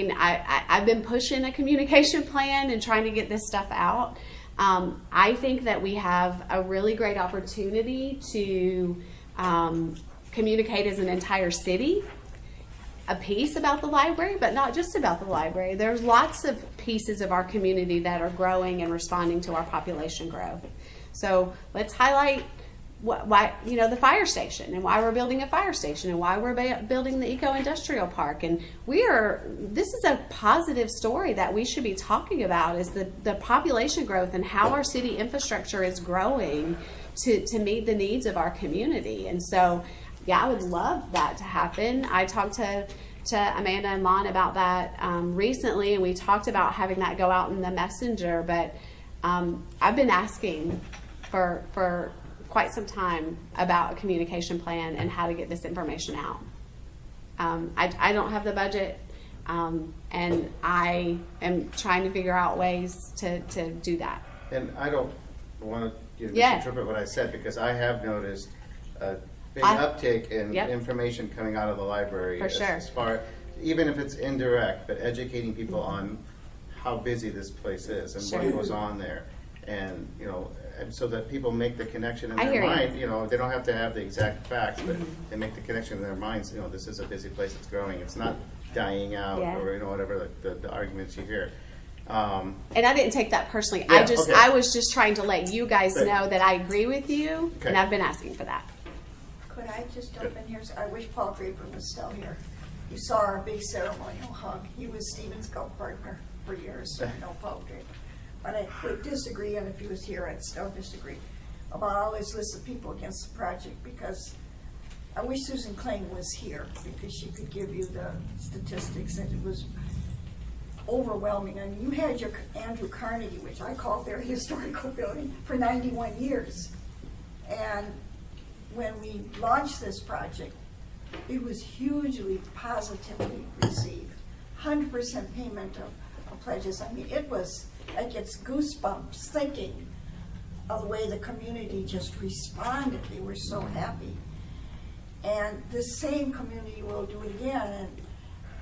been pushing a communication plan and trying to get this stuff out. I think that we have a really great opportunity to communicate as an entire city a piece about the library, but not just about the library. There's lots of pieces of our community that are growing and responding to our population growth. So let's highlight why the fire station, and why we're building a fire station, and why we're building the eco-industrial park. And this is a positive story that we should be talking about, is the population growth and how our city infrastructure is growing to meet the needs of our community. And so, yeah, I would love that to happen. I talked to Amanda and Lon about that recently, and we talked about having that go out in the messenger. But I've been asking for quite some time about a communication plan and how to get this information out. I don't have the budget, and I am trying to figure out ways to do that. And I don't want to Yeah. misinterpret what I said, because I have noticed a big I- uptick in Yep. information coming out of the library. For sure. As far, even if it's indirect, but educating people on how busy this place is and Sure. what goes on there. And, and so that people make the connection in I their hear you. mind. They don't have to have the exact facts, but they make the connection in their minds. This is a busy place, it's growing, it's not dying out, Yeah. or whatever the arguments you hear. And I didn't take that personally. Yeah, okay. I was just trying to let you guys Good. know that I agree with you, Okay. and I've been asking for that. Could I just jump in here? I wish Paul Draper was still here. You saw our big ceremonial hug. He was Stephen's co-partner for years, so I know Paul Draper. But I would disagree, and if he was here, I'd still disagree, about all this list of people against the project, because I wish Susan Kling was here, because she could give you the statistics, and it was overwhelming. I mean, you had your Andrew Carnegie, which I call their historical building, for 91 years. And when we launched this project, it was hugely positively received. 100% payment of pledges. I mean, I get goosebumps thinking of the way the community just responded. They were so happy. And the same community will do it again.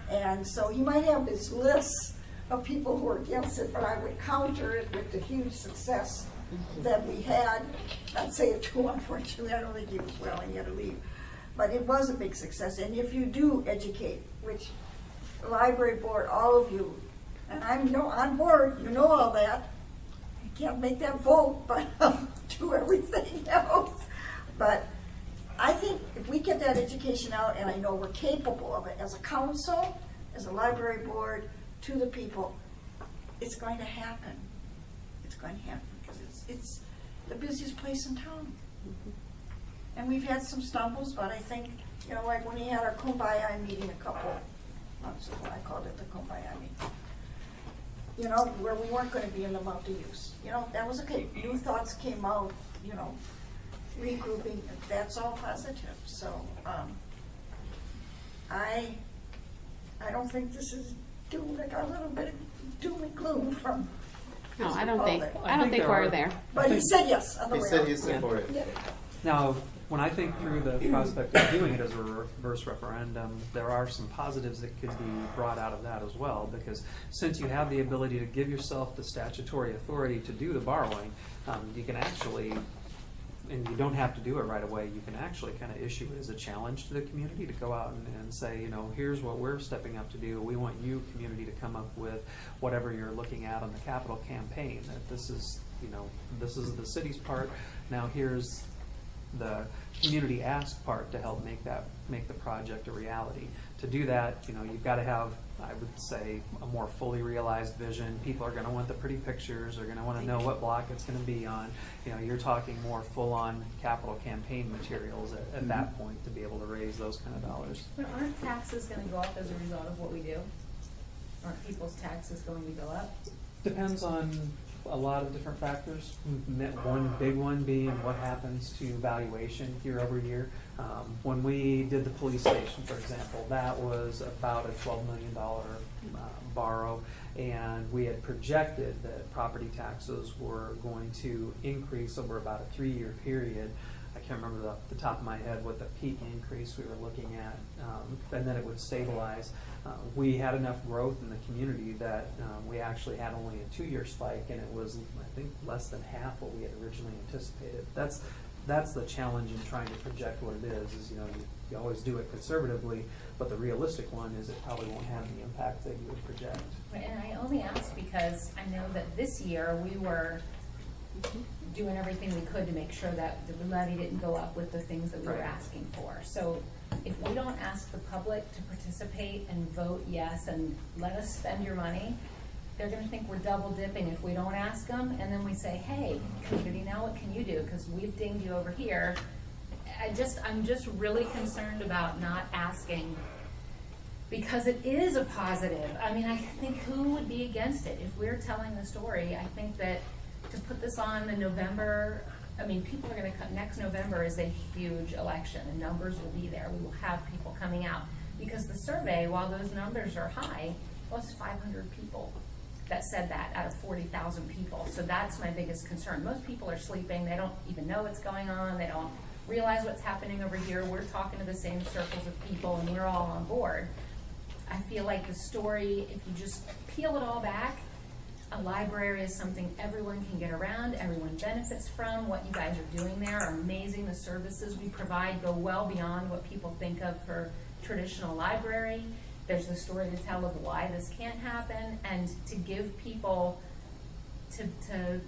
And so you might have this list of people who are against it, but I would counter it with the huge success that we had. I'd say it too, unfortunately, I don't think he was well, he had to leave. But it was a big success, and if you do educate, which the library board, all of you, and I'm on board, you know all that. You can't make that vote, but do everything else. But I think if we get that education out, and I know we're capable of it as a council, as a library board, to the people, it's going to happen. It's going to happen because it's the busiest place in town. And we've had some stumbles, but I think, you know, like when we had our Kumbaya meeting a couple months ago, I called it the Kumbaya meeting. You know, where we weren't going to be in the multi-use. You know, that was okay. New thoughts came out, you know, regrouping, that's all positive. So I don't think this is doom, like a little bit of doom and gloom from. No, I Mr. don't think, Paul I don't think there we're are- there. But he said yes on the He way said out. he's supportive. Yeah. Now, when I think through the prospect of doing it as a reverse referendum, there are some positives that could be brought out of that as well, because since you have the ability to give yourself the statutory authority to do the borrowing, you can actually, and you don't have to do it right away, you can actually kind of issue it as a challenge to the community to go out and say, you know, here's what we're stepping up to do. We want you, community, to come up with whatever you're looking at on the capital campaign. That this is, you know, this is the city's part. Now here's the community ask part to help make the project a reality. To do that, you know, you've got to have, I would say, a more fully realized vision. People are going to want the pretty pictures. They're going to want to know what block it's going to be on. You know, you're talking more full-on capital campaign materials at that point to be able to raise those kind of dollars. But aren't taxes gonna go up as a result of what we do? Aren't people's taxes going to go up? Depends on a lot of different factors. One big one being what happens to valuation year over year. When we did the police station, for example, that was about a $12 million borrow, and we had projected that property taxes were going to increase over about a 3-year period. I can't remember off the top of my head what the peak increase we were looking at, and then it would stabilize. We had enough growth in the community that we actually had only a 2-year spike, and it was, I think, less than half what we had originally anticipated. That's the challenge in trying to project what it is you know, you always do it conservatively, but the realistic one is it probably won't have the impact that you would project. And I only ask because I know that this year we were doing everything we could to make sure that the levy didn't go up with the things that we were Right. asking for. So if we don't ask the public to participate and vote yes and let us spend your money, they're gonna think we're double dipping if we don't ask them, and then we say, hey, community, now what can you do? Because we've dinged you over here. I'm just really concerned about not asking, because it is a positive. I mean, I think who would be against it? If we're telling the story, I think that to put this on in November, I mean, people are gonna come, next November is a huge election, and numbers will be there. We will have people coming out. Because the survey, while those numbers are high, was 500 people that said that out of 40,000 people. So that's my biggest concern. Most people are sleeping. They don't even know what's going on. They don't realize what's happening over here. We're talking to the same circles of people, and we're all on board. I feel like the story, if you just peel it all back, a library is something everyone can get around, everyone benefits from. What you guys are doing there are amazing. The services we provide go well beyond what people think of for traditional library. There's the story to tell of why this can't happen, and to give people they're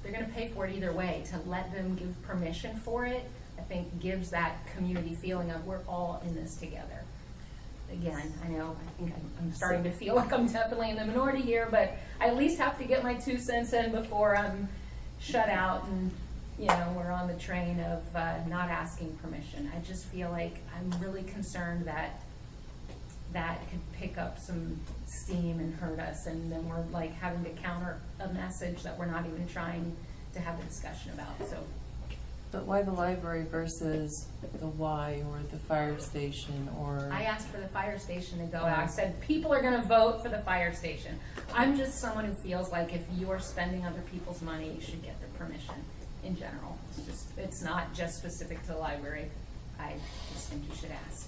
gonna pay for it either way, to let them give permission for it, I think gives that community feeling of we're all in this together. Again, I know, I think I'm starting to feel like I'm definitely in the minority here, but I at least have to get my 2 cents in before I'm shut out and, you know, we're on the train of not asking permission. I just feel like I'm really concerned that could pick up some steam and hurt us, and then we're like having to counter a message that we're not even trying to have a discussion about, so. But why the library versus the Y or the fire station or? I asked for the fire station to go out. I said, people are gonna vote for the fire station. I'm just someone who feels like if you're spending other people's money, you should get the permission in general. It's not just specific to the library. I just think you should ask.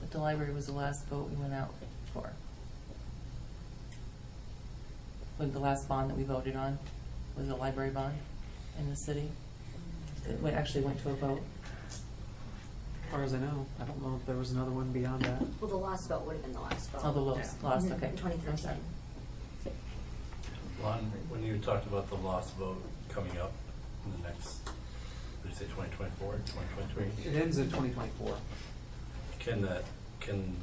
But the library was the last vote we went out for. With the last bond that we voted on. was a library bond in the city. It actually went to a vote. As far as I know, I don't know if there was another one beyond that. Well, the last vote would have been the last vote. Oh, the lost, okay. In 2013. Lon, when you talked about the lost vote coming up in the next, what did you say, 2024, 2023? It ends in 2024. Can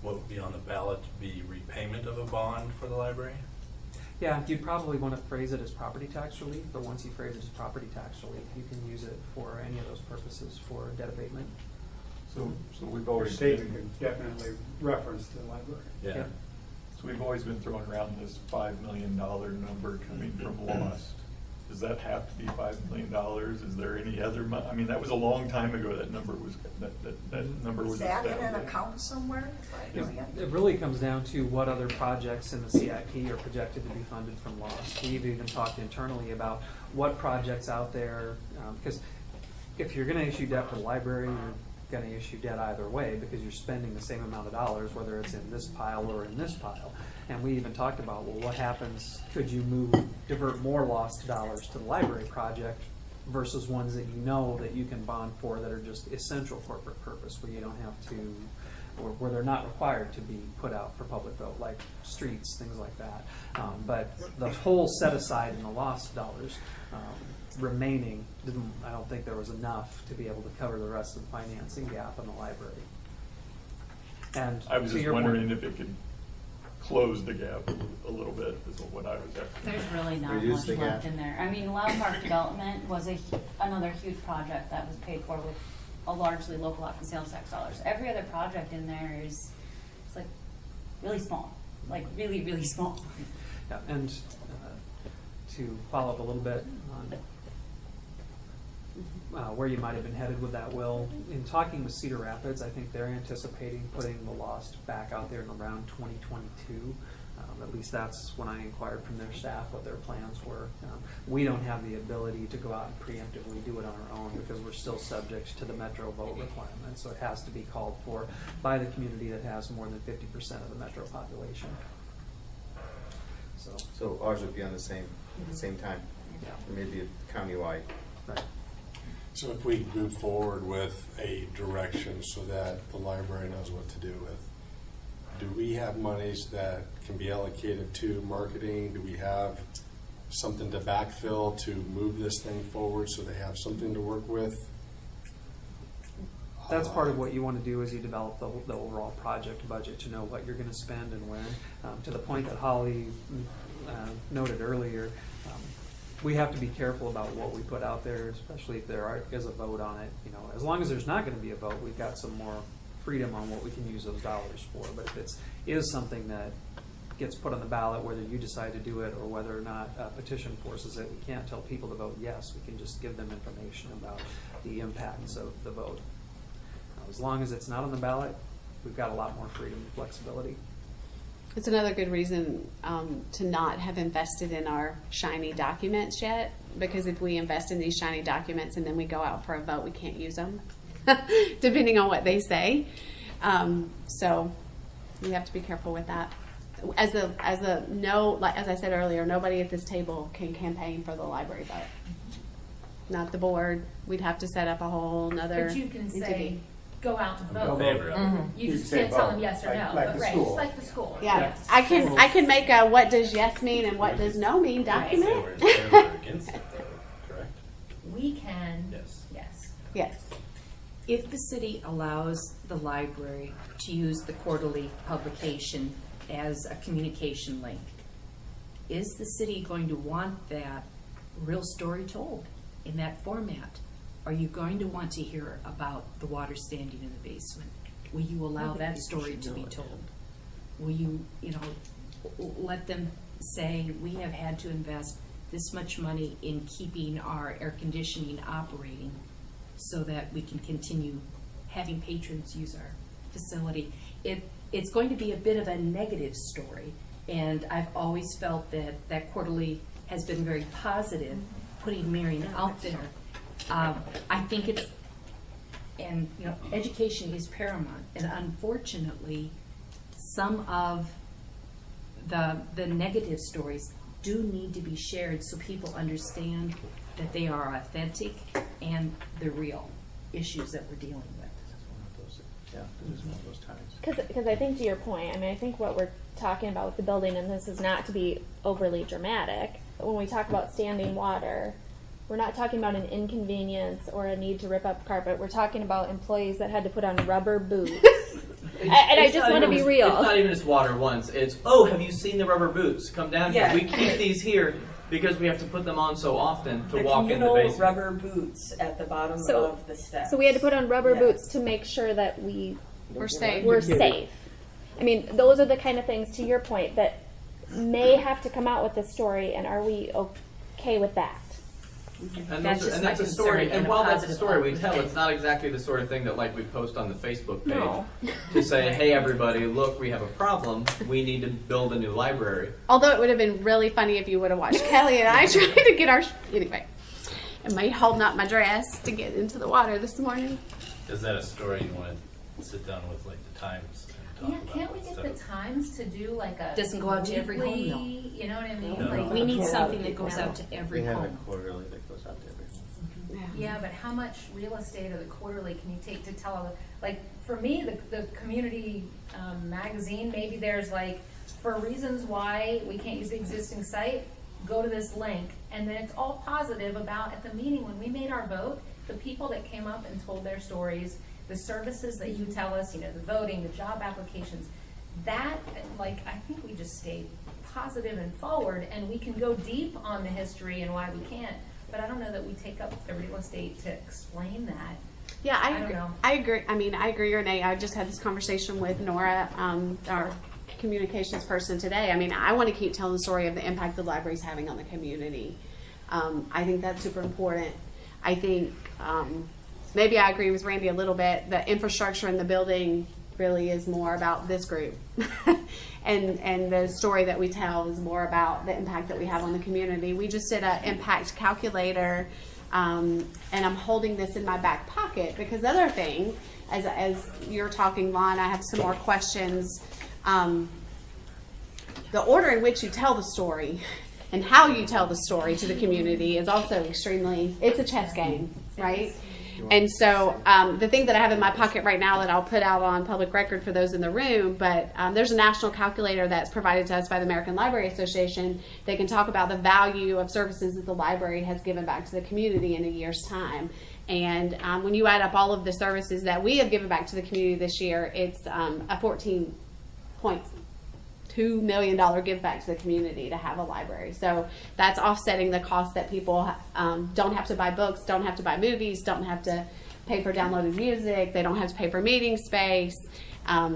what would be on the ballot be repayment of a bond for the library? Yeah, you'd probably want to phrase it as property tax relief, but once you phrase it as property tax relief, you can use it for any of those purposes for debt abatement. So we've Or always state been, could definitely reference the library. Yeah. so we've always been throwing around this $5 million number coming from lost. Does that have to be $5 million? Is there any other I mean, that was a long time ago. That number was that number was Is that in an established. account somewhere? It really comes down to what other projects in the CIP are projected to be funded from lost. We've even talked internally about what projects out there, because if you're going to issue debt for the library, you're going to issue debt either way because you're spending the same amount of dollars, whether it's in this pile or in this pile. And we even talked about, well, what happens, could you divert more lost dollars to the library project versus ones that you know that you can bond for that are just essential corporate purpose, where you don't have to, or where they're not required to be put out for public vote, like streets, things like that. But the whole set aside in the lost dollars remaining, I don't think there was enough to be able to cover the rest of the financing gap in the library. And I was to just your wondering point, if it could close the gap a little bit. Is what I was asking. There's really not Reduce much the left gap. in there. I mean, Loud Park Development was another huge project that was paid for with a largely local option sales tax dollars. Every other project in there it's like really small, like really, really small. yeah, and to follow up a little bit on where you might have been headed with that, Will, in talking with Cedar Rapids, I think they're anticipating putting the lost back out there in around 2022. At least that's when I inquired from their staff what their plans were. We don't have the ability to go out and preemptively do it on our own because we're still subject to the metro vote requirement. So it has to be called for by the community that has more than 50% of the metro population. So ours would be on the same time, Yeah. or maybe countywide. Right. So if we move forward with a direction so that the library knows what to do with, do we have monies that can be allocated to marketing? Do we have something to backfill to move this thing forward so they have something to work with? That's part of what you want to do is you develop the overall project budget to know what you're going to spend and when. To the point that Holly noted earlier, we have to be careful about what we put out there, especially if there is a vote on it. You know, as long as there's not going to be a vote, we've got some more freedom on what we can use those dollars for. But if it is something that gets put on the ballot, whether you decide to do it or whether or not a petition forces it, we can't tell people to vote yes. We can just give them information about the impacts of the vote. As long as it's not on the ballot, we've got a lot more freedom and flexibility. It's another good reason to not have invested in our shiny documents yet, because if we invest in these shiny documents and then we go out for a vote, we can't use them, depending on what they say. So we have to be careful with that. As I said earlier, nobody at this table can campaign for the library vote. Not the board. We'd have to set up a whole nother. But you can say, entity. go out and Go vote. Favor of it. You just say can't tell vote, them yes or like- no, like but the right, school. it's like the school. Yeah, Yes. I can make a what does yes mean and what does no mean Say document. we're in favor or against it, though, correct? We can, Yes. yes. Yes. If the city allows the library to use the quarterly publication as a communication link, is the city going to want that real story told in that format? Are you going to want to hear about the water standing in the basement? Will you allow that story to be told? Will you, let them say, we have had to invest this much money in keeping our air conditioning operating so that we can continue having patrons use our facility? It's going to be a bit of a negative story, and I've always felt that quarterly has been very positive, putting Marion out there. I think education is paramount, and unfortunately, some of the negative stories do need to be shared so people understand that they are authentic and the real issues that we're dealing with. Yeah, this is one of those times. Because I think to your point, I mean, I think what we're talking about with the building, and this is not to be overly dramatic, but when we talk about standing water, we're not talking about an inconvenience or a need to rip up carpet. We're talking about employees that had to put on rubber boots. And I just want to be real. It's not even just water once. It's, oh, have you seen the rubber boots? Come down Yeah. here. We keep these here because we have to put them on so often to The walk in the communal basement. rubber boots at the bottom of the steps. So we had to put on rubber Yeah. boots to make sure that We're safe. we're safe. I mean, those are the kind of things, to your point, that may have to come out with this story, and are we okay with that? And That's that's, just and my that's a concern story. in And a while that's a positive story we way. tell, it's not exactly the sort of thing that like we post on the Facebook page No. to say, hey everybody, look, we have a problem. We need to build a new library. Although it would have been really funny if you would have watched Kelly and I trying to get our anyway. And me holding up my dress to get into the water this morning. Is that a story you want to sit down with like the Times and talk Yeah, about? can't we get instead the of- Times to do like a Doesn't go out to every home, weekly, though. You know what I mean? No. Like, We need something that goes out to every We have a home. quarterly that goes out to everyone. yeah, but how much real estate of the quarterly can you take to tell? Like for me, the community magazine, maybe there's like, for reasons why we can't use the existing site, go to this link, and then it's all positive about at the meeting when we made our vote, the people that came up and told their stories, the services that you tell us, you know, the voting, the job applications, that, like, I think we just stay positive and forward, and we can go deep on the history and why we can't, but I don't know that we take up the real estate to explain that. Yeah, I don't agree. know. I agree. I mean, I agree, Renee. I just had this conversation with Nora, our communications person today. I mean, I want to keep telling the story of the impact the library's having on the community. I think that's super important. I think maybe I agree with Randy a little bit. The infrastructure in the building really is more about this group. And the story that we tell is more about the impact that we have on the community. We just did an impact calculator, and I'm holding this in my back pocket because the other thing, as you're talking, Lon, I have some more questions. The order in which you tell the story and how you tell the story to the community is also extremely, it's a chess game, right? And so the thing that I have in my pocket right now that I'll put out on public record for those in the room, but there's a national calculator that's provided to us by the American Library Association. They can talk about the value of services that the library has given back to the community in a year's time. And when you add up all of the services that we have given back to the community this year, it's a $14.2 million give back to the community to have a library. So that's offsetting the cost that people don't have to buy books, don't have to buy movies, don't have to pay for downloaded music, they don't have to pay for meeting space.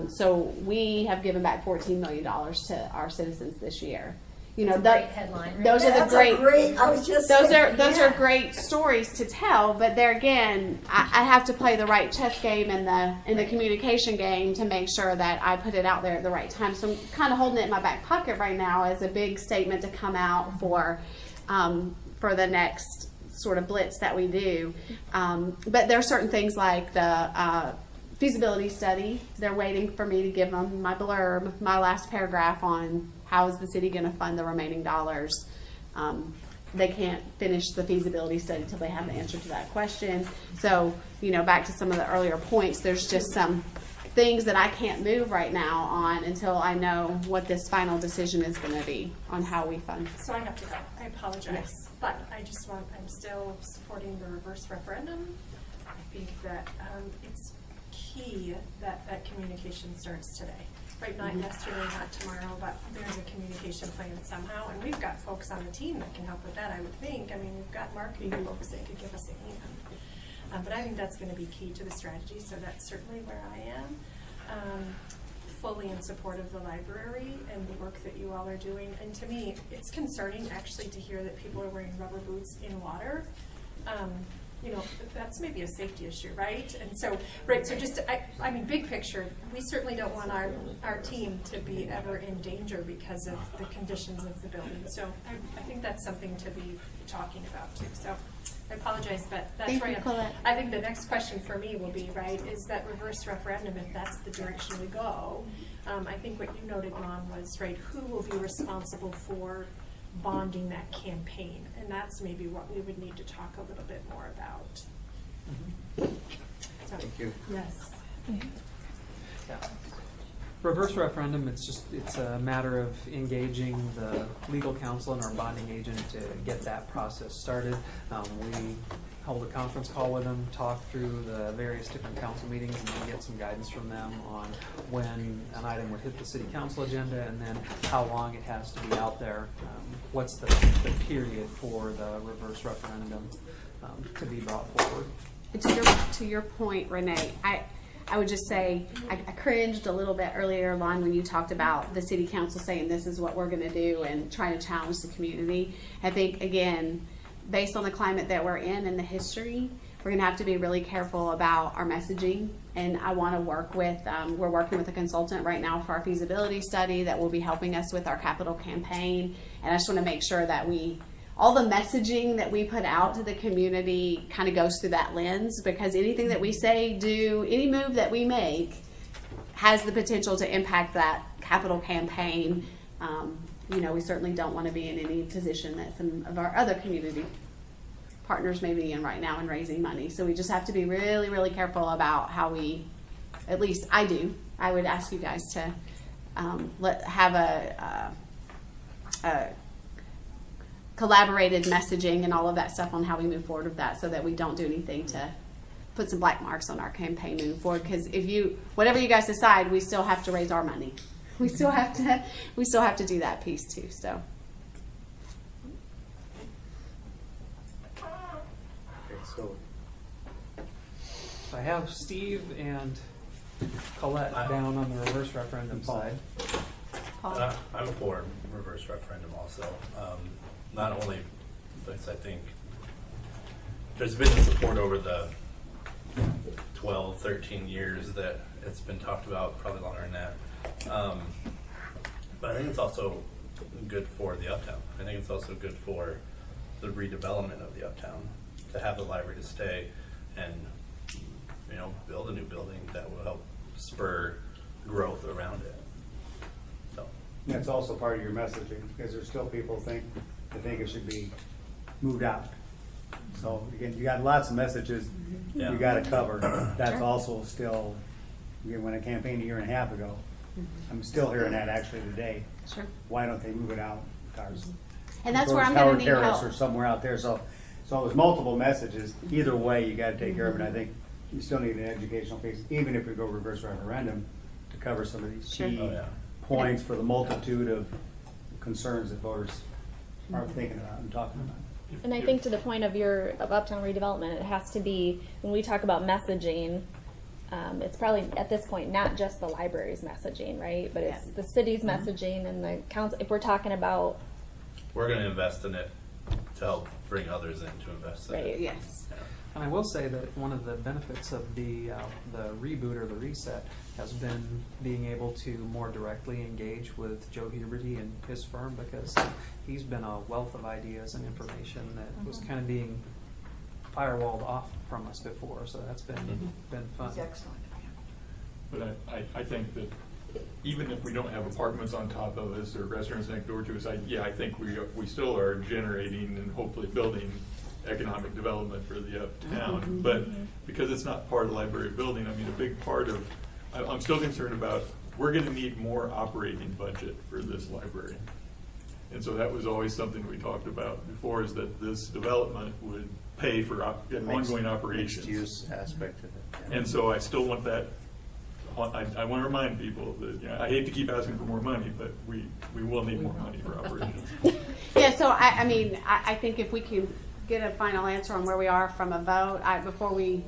So we have given back $14 million to our citizens this year. You know, That's a great headline, right? those are the That's a great. I was just Those saying, are yeah. great stories to tell, but there again, I have to play the right chess game and the communication game to make sure that I put it out there at the right time. So I'm kind of holding it in my back pocket right now as a big statement to come out for the next sort of blitz that we do. But there are certain things like the feasibility study. They're waiting for me to give them my blurb, my last paragraph on how is the city going to fund the remaining dollars. They can't finish the feasibility study until they have the answer to that question. So, you know, back to some of the earlier points, there's just some things that I can't move right now on until I know what this final decision is going to be on how we fund. So I have to go. I apologize. Yes. But I'm still supporting the reverse referendum. I think that it's key that that communication starts today. Right, not yesterday, not tomorrow, but there's a communication plan somehow. And we've got folks on the team that can help with that, I would think. I mean, we've got marketing folks that could give us a hand. But I think that's going to be key to the strategy, so that's certainly where I am. Fully in support of the library and the work that you all are doing. And to me, it's concerning actually to hear that people are wearing rubber boots in water. You know, that's maybe a safety issue, right? And so, right, so just, I mean, big picture, we certainly don't want our team to be ever in danger because of the conditions of the building. So I think that's something to be talking about too. So I apologize, but that's Thank where you, I am. Colette. I think the next question for me will be, right, is that reverse referendum, if that's the direction we go. I think what you noted, Ron, was, right, who will be responsible for bonding that campaign, and that's maybe what we would need to talk a little bit more about. So, Thank you. yes. Yeah. Reverse referendum, it's a matter of engaging the legal counsel and our bonding agent to get that process started. We hold a conference call with them, talk through the various different council meetings, and then get some guidance from them on when an item would hit the city council agenda, and then how long it has to be out there. What's the period for the reverse referendum to be brought forward? To your point, Renee, I would just say I cringed a little bit earlier on when you talked about the city council saying this is what we're going to do and trying to challenge the community. I think, again, based on the climate that we're in and the history, we're going to have to be really careful about our messaging. And I want to work with, we're working with a consultant right now for our feasibility study that will be helping us with our capital campaign. And I just want to make sure that all the messaging that we put out to the community kind of goes through that lens, because anything that we say, do, any move that we make has the potential to impact that capital campaign. We certainly don't want to be in any position that some of our other community partners may be in right now in raising money. So we just have to be really, really careful about how we, at least I do. I would ask you guys to have a collaborated messaging and all of that stuff on how we move forward with that, so that we don't do anything to put some black marks on our campaign moving forward. Because whatever you guys decide, we still have to raise our money. We still have to do that piece too. So. Okay, so I have Steve and Colette down on the reverse referendum side. I'm for reverse referendum also. Not only because I think there's been support over the 12, 13 years that it's been talked about, probably longer than that. But I think it's also good for the uptown. I think it's also good for the redevelopment of the uptown to have the library to stay and build a new building that will help spur growth around it. So That's also part of your messaging, because there's still people that think it should be moved out. So again, you got lots of messages you got to cover. That's also still, again, when I campaigned a year and a half ago, I'm still hearing that actually today. Sure. Why don't they move it out? And that's where I'm going to need Terrace help. or somewhere out there. So there's multiple messages. Either way, you got to take care of it. I think you still need an educational piece, even if we go reverse referendum, to cover some of these key points for the multitude of concerns that voters are thinking about and talking about. And I think to the point of uptown redevelopment, it has to be, when we talk about messaging, it's probably at this point not just the library's messaging, right? But it's the city's messaging and the council. If we're talking about, we're going to invest in it to help bring others in to invest in it. Yes. And I will say that one of the benefits of the reboot or the reset has been being able to more directly engage with Joe Huberty and his firm, because he's been a wealth of ideas and information that was kind of being firewalled off from us before. So that's been fun. He's excellent. But I think that even if we don't have apartments on top of us or restaurants next door to us, I think we still are generating and hopefully building economic development for the uptown. But because it's not part of the library building, I mean, a big part of, I'm still concerned about, we're going to need more operating budget for this library. And so that was always something we talked about before, is that this development would pay for ongoing operations. Mixed use aspect of it. And so I still want that. I want to remind people that I hate to keep asking for more money, but we will need more money for operations. Yeah. So I think if we can get a final answer on where we are from a vote before we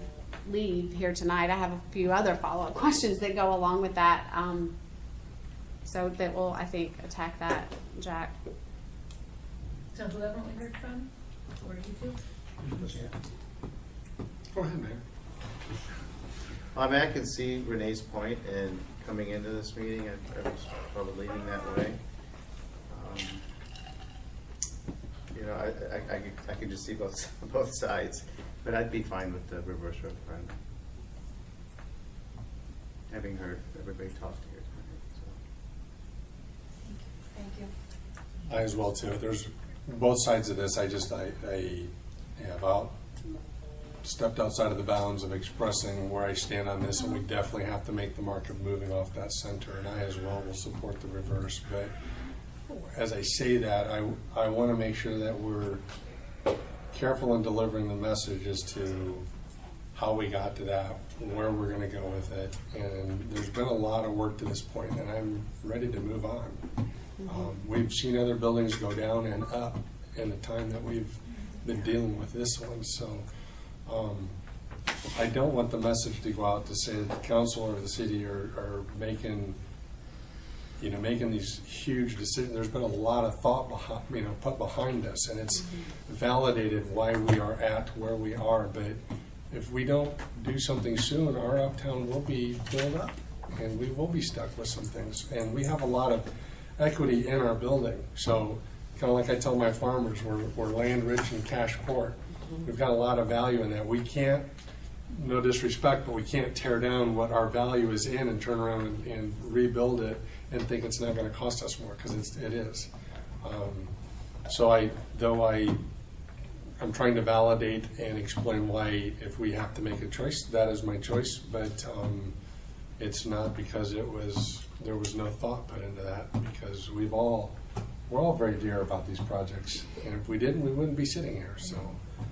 leave here tonight, I have a few other follow-up questions that go along with that. So that will, I think, attack that, Jack. So who haven't we heard from? Or you two? Go ahead, Mayor. I can see Renee's point, and coming into this meeting, I was probably leaning that way. I could just see both sides, but I'd be fine with the reverse referendum. Having heard everybody talk here tonight. Thank you. I as well too. There's both sides of this. I have stepped outside of the bounds of expressing where I stand on this, and we definitely have to make the mark of moving off that center, and I as well will support the reverse. But as I say that, I want to make sure that we're careful in delivering the message as to how we got to that, where we're going to go with it. And there's been a lot of work to this point, and I'm ready to move on. We've seen other buildings go down and up in the time that we've been dealing with this one. So I don't want the message to go out to say that the council or the city are making these huge decisions. There's been a lot of thought put behind this, and it's validated why we are at where we are. But if we don't do something soon, our uptown will be filled up, and we will be stuck with some things. And we have a lot of equity in our building. So kind of like I tell my farmers, we're land rich and cash poor. We've got a lot of value in that. We can't, no disrespect, but we can't tear down what our value is in and turn around and rebuild it and think it's not going to cost us more, because it is. So I'm trying to validate and explain why, if we have to make a choice, that is my choice. But it's not because there was no thought put into that, because we're all very dear about these projects, and if we didn't, we wouldn't be sitting here. So,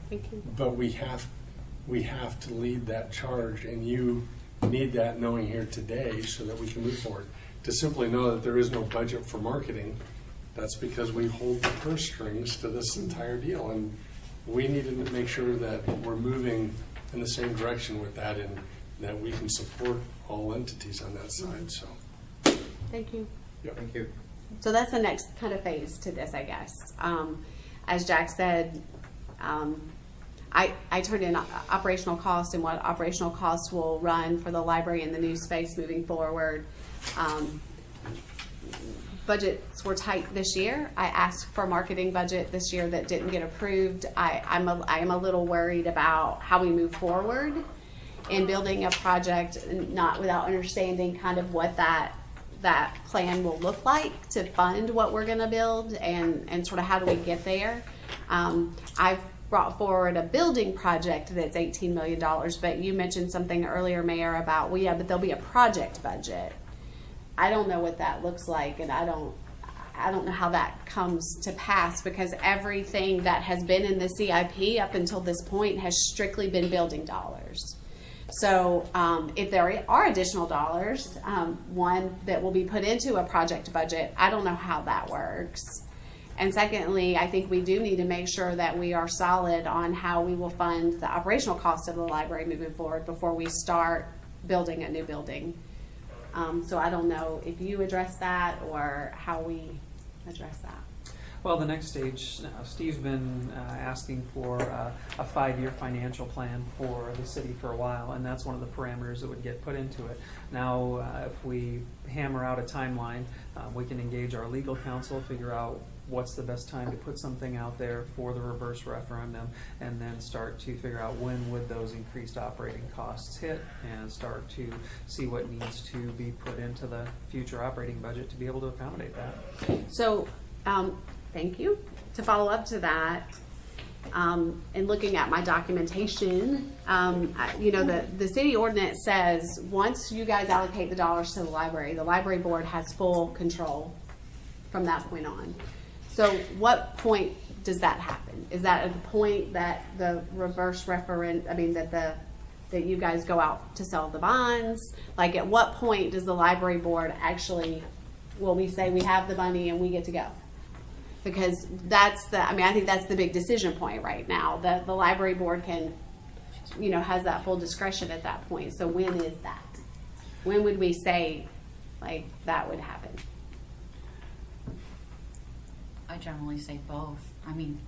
Thank you. but we have to lead that charge, and you need that knowing here today so that we can move forward. To simply know that there is no budget for marketing, that's because we hold the purse strings to this entire deal, and we need to make sure that we're moving in the same direction with that, and that we can support all entities on that side. So, Thank you. yep. Thank you. So that's the next kind of phase to this, I guess. As Jack said, I turned in operational costs and what operational costs will run for the library and the new space moving forward. Budgets were tight this year. I asked for a marketing budget this year that didn't get approved. I am a little worried about how we move forward in building a project, not without understanding kind of what that plan will look like to fund what we're going to build, and sort of how do we get there. I've brought forward a building project that's $18 million, but you mentioned something earlier, Mayor, about but there'll be a project budget. I don't know what that looks like, and I don't know how that comes to pass, because everything that has been in the CIP up until this point has strictly been building dollars. So if there are additional dollars, one that will be put into a project budget, I don't know how that works. And secondly, I think we do need to make sure that we are solid on how we will fund the operational cost of the library moving forward before we start building a new building. So I don't know if you address that or how we address that. Well, the next stage, Steve's been asking for a 5-year financial plan for the city for a while, and that's one of the parameters that would get put into it. Now, if we hammer out a timeline, we can engage our legal counsel, figure out what's the best time to put something out there for the reverse referendum, and then start to figure out when would those increased operating costs hit, and start to see what needs to be put into the future operating budget to be able to accommodate that. So, thank you. To follow up to that, in looking at my documentation, the city ordinance says once you guys allocate the dollars to the library board has full control from that point on. So what point does that happen? Is that at the point that the reverse referendum, that you guys go out to sell the bonds? Like, at what point does the library board actually, will we say we have the money and we get to go? Because I think that's the big decision point right now. That the library board can, has that full discretion at that point. So when is that? When would we say, like, that would happen? I generally say both. I mean,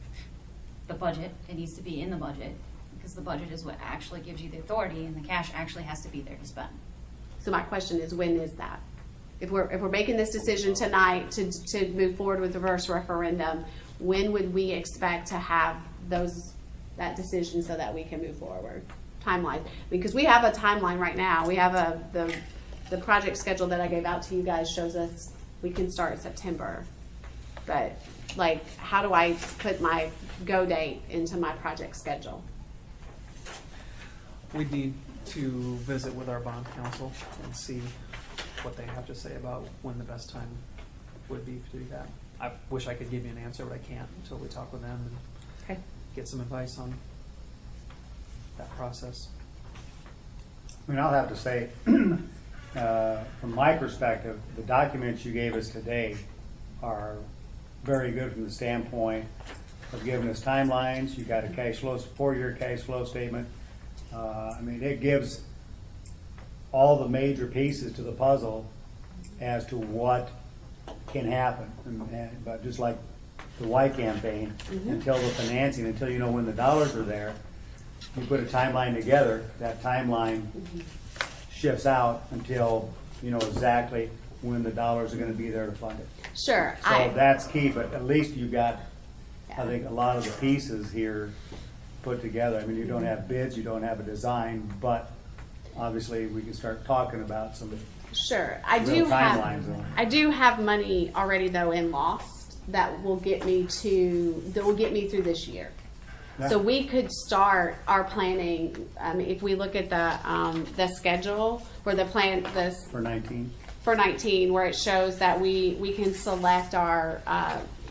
the budget, it needs to be in the budget, because the budget is what actually gives you the authority, and the cash actually has to be there to spend. So my question is, when is that? If we're making this decision tonight to move forward with the reverse referendum, when would we expect to have that decision so that we can move forward? Timeline, because we have a timeline right now. We have the project schedule that I gave out to you guys shows us we can start in September. but like, how do I put my go date into my project schedule? We need to visit with our bond council and see what they have to say about when the best time would be to do that. I wish I could give you an answer, but I can't until we talk with them and Okay. get some advice on that process. I mean, I'll have to say, from my perspective, the documents you gave us today are very good from the standpoint of giving us timelines. You got a cash flow, 4-year cash flow statement. I mean, it gives all the major pieces to the puzzle as to what can happen. But just like the Y campaign, until the financing, until you know when the dollars are there, you put a timeline together, that timeline shifts out until you know exactly when the dollars are going to be there to fund it. Sure. So that's key, but at least you got, I think, a lot of the pieces here put together. I mean, you don't have bids, you don't have a design, but obviously we can start talking about some Sure. real timelines on it. I do have money already though in Lost that will get me through this year. Yeah. So we could start our planning. If we look at the schedule where the plan this For 19. for 19, where it shows that we can select our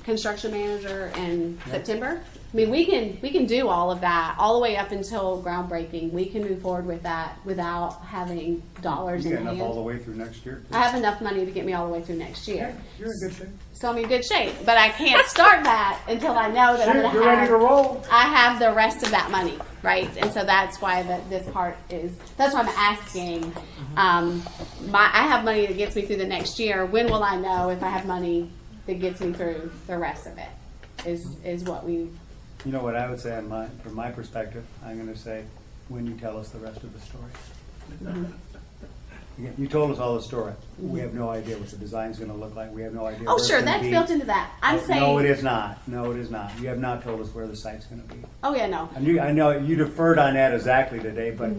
construction manager in September. I mean, we can do all of that all the way up until groundbreaking. We can move forward with that without having dollars You in got enough hand. all the way through next year? I have enough money to get me all the way through next year. You're in good shape. So I'm in good shape, but I can't start that until I know that I'm going to You're ready to roll. I have the rest of that money, right? And so that's why this part is. That's why I'm asking. I have money that gets me through the next year. When will I know if I have money that gets me through the rest of it? Is what we. You know what I would say from my perspective, I'm going to say, when you tell us the rest of the story. Again, you told us all the story. We have no idea what the design's going to look like. We have no idea. Oh, where it's sure, gonna that's be. built into that. I'm saying. No, it is not. No, it is not. You have not told us where the site's going to be. Oh yeah, no. And I know you deferred on that exactly today, but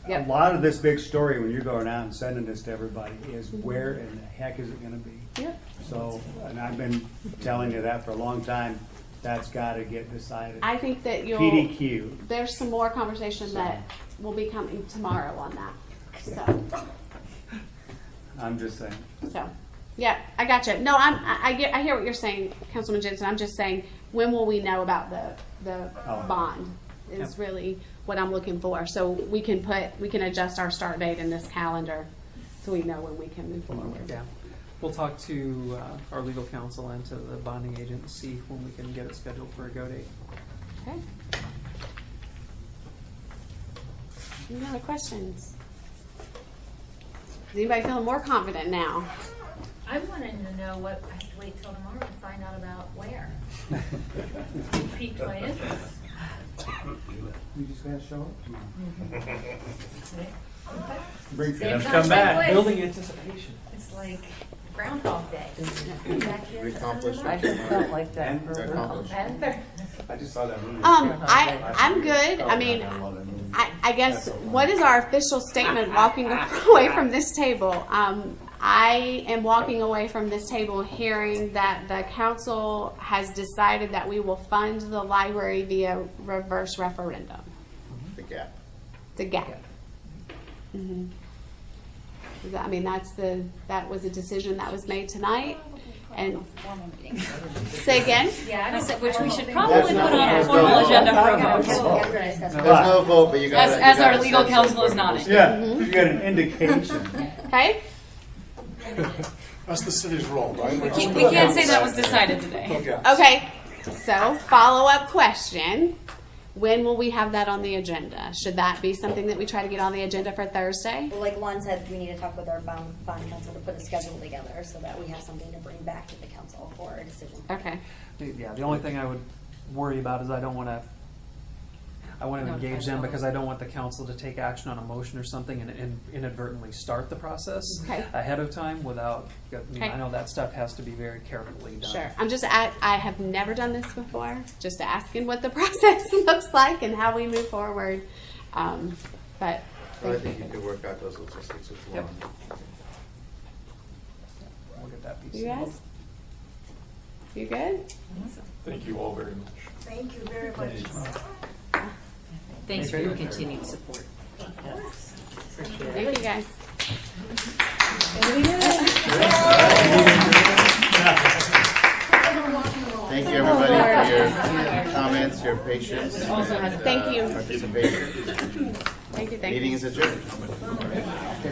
Yep. a lot of this big story when you're going out and sending this to everybody is where in the heck is it going to be? Yep. So, and I've been telling you that for a long time. That's got to get decided. I think that PDQ. There's some more conversation that will be coming tomorrow on that. So. I'm just saying. So, yeah, I gotcha. No, I hear what you're saying, Councilman Jensen. I'm just saying, when will we know about the bond? Is really what I'm looking for. So we can adjust our start date in this calendar, so we know when we can move forward. Yeah. We'll talk to our legal counsel and to the bonding agent and see when we can get it scheduled for a go date. Okay. Any other questions? Is anybody feeling more confident now? I'm wanting to know what, I have to wait till tomorrow to find out about where. You piqued my interest. You just gotta show up. Bring come back. Building anticipation. It's like Groundhog Day. We accomplished I have felt like that And for a while. accomplished. I just saw that movie. I'm good. I mean, I guess what is our official statement walking away from this table? I am walking away from this table hearing that the council has decided that we will fund the library via reverse referendum. The gap. The gap. Mm-hmm. I mean, that was a decision that was made tonight. And say again? Yeah, I said, which we should That's probably not- put on a there's formal no agenda for a vote. vote. There's no vote, but you got As our legal counsel is nodding. Yeah, you got an indication. Okay. That's the city's role, right? We can't say that was decided today. Okay. So follow-up question. When will we have that on the agenda? Should that be something that we try to get on the agenda for Thursday? Well, like Lon said, we need to talk with our bond council to put a schedule together so that we have something to bring back to the council for a decision. Okay. Yeah, the only thing I would worry about is I want to engage them because I don't want the council to take action on a motion or something and inadvertently start the process ahead of time without, I know that stuff has to be very carefully done. Sure. I have never done this before. Just asking what the process looks like and how we move forward. But I think you could work out those logistics with Lauren. We'll get that piece. You guys? You good? Thank you all very much. Thank you very much. Thanks for your continued support. Thank you, guys. Thank you, everybody, for your comments, your patience, Thank you. participation. Thank you. Meeting is adjourned.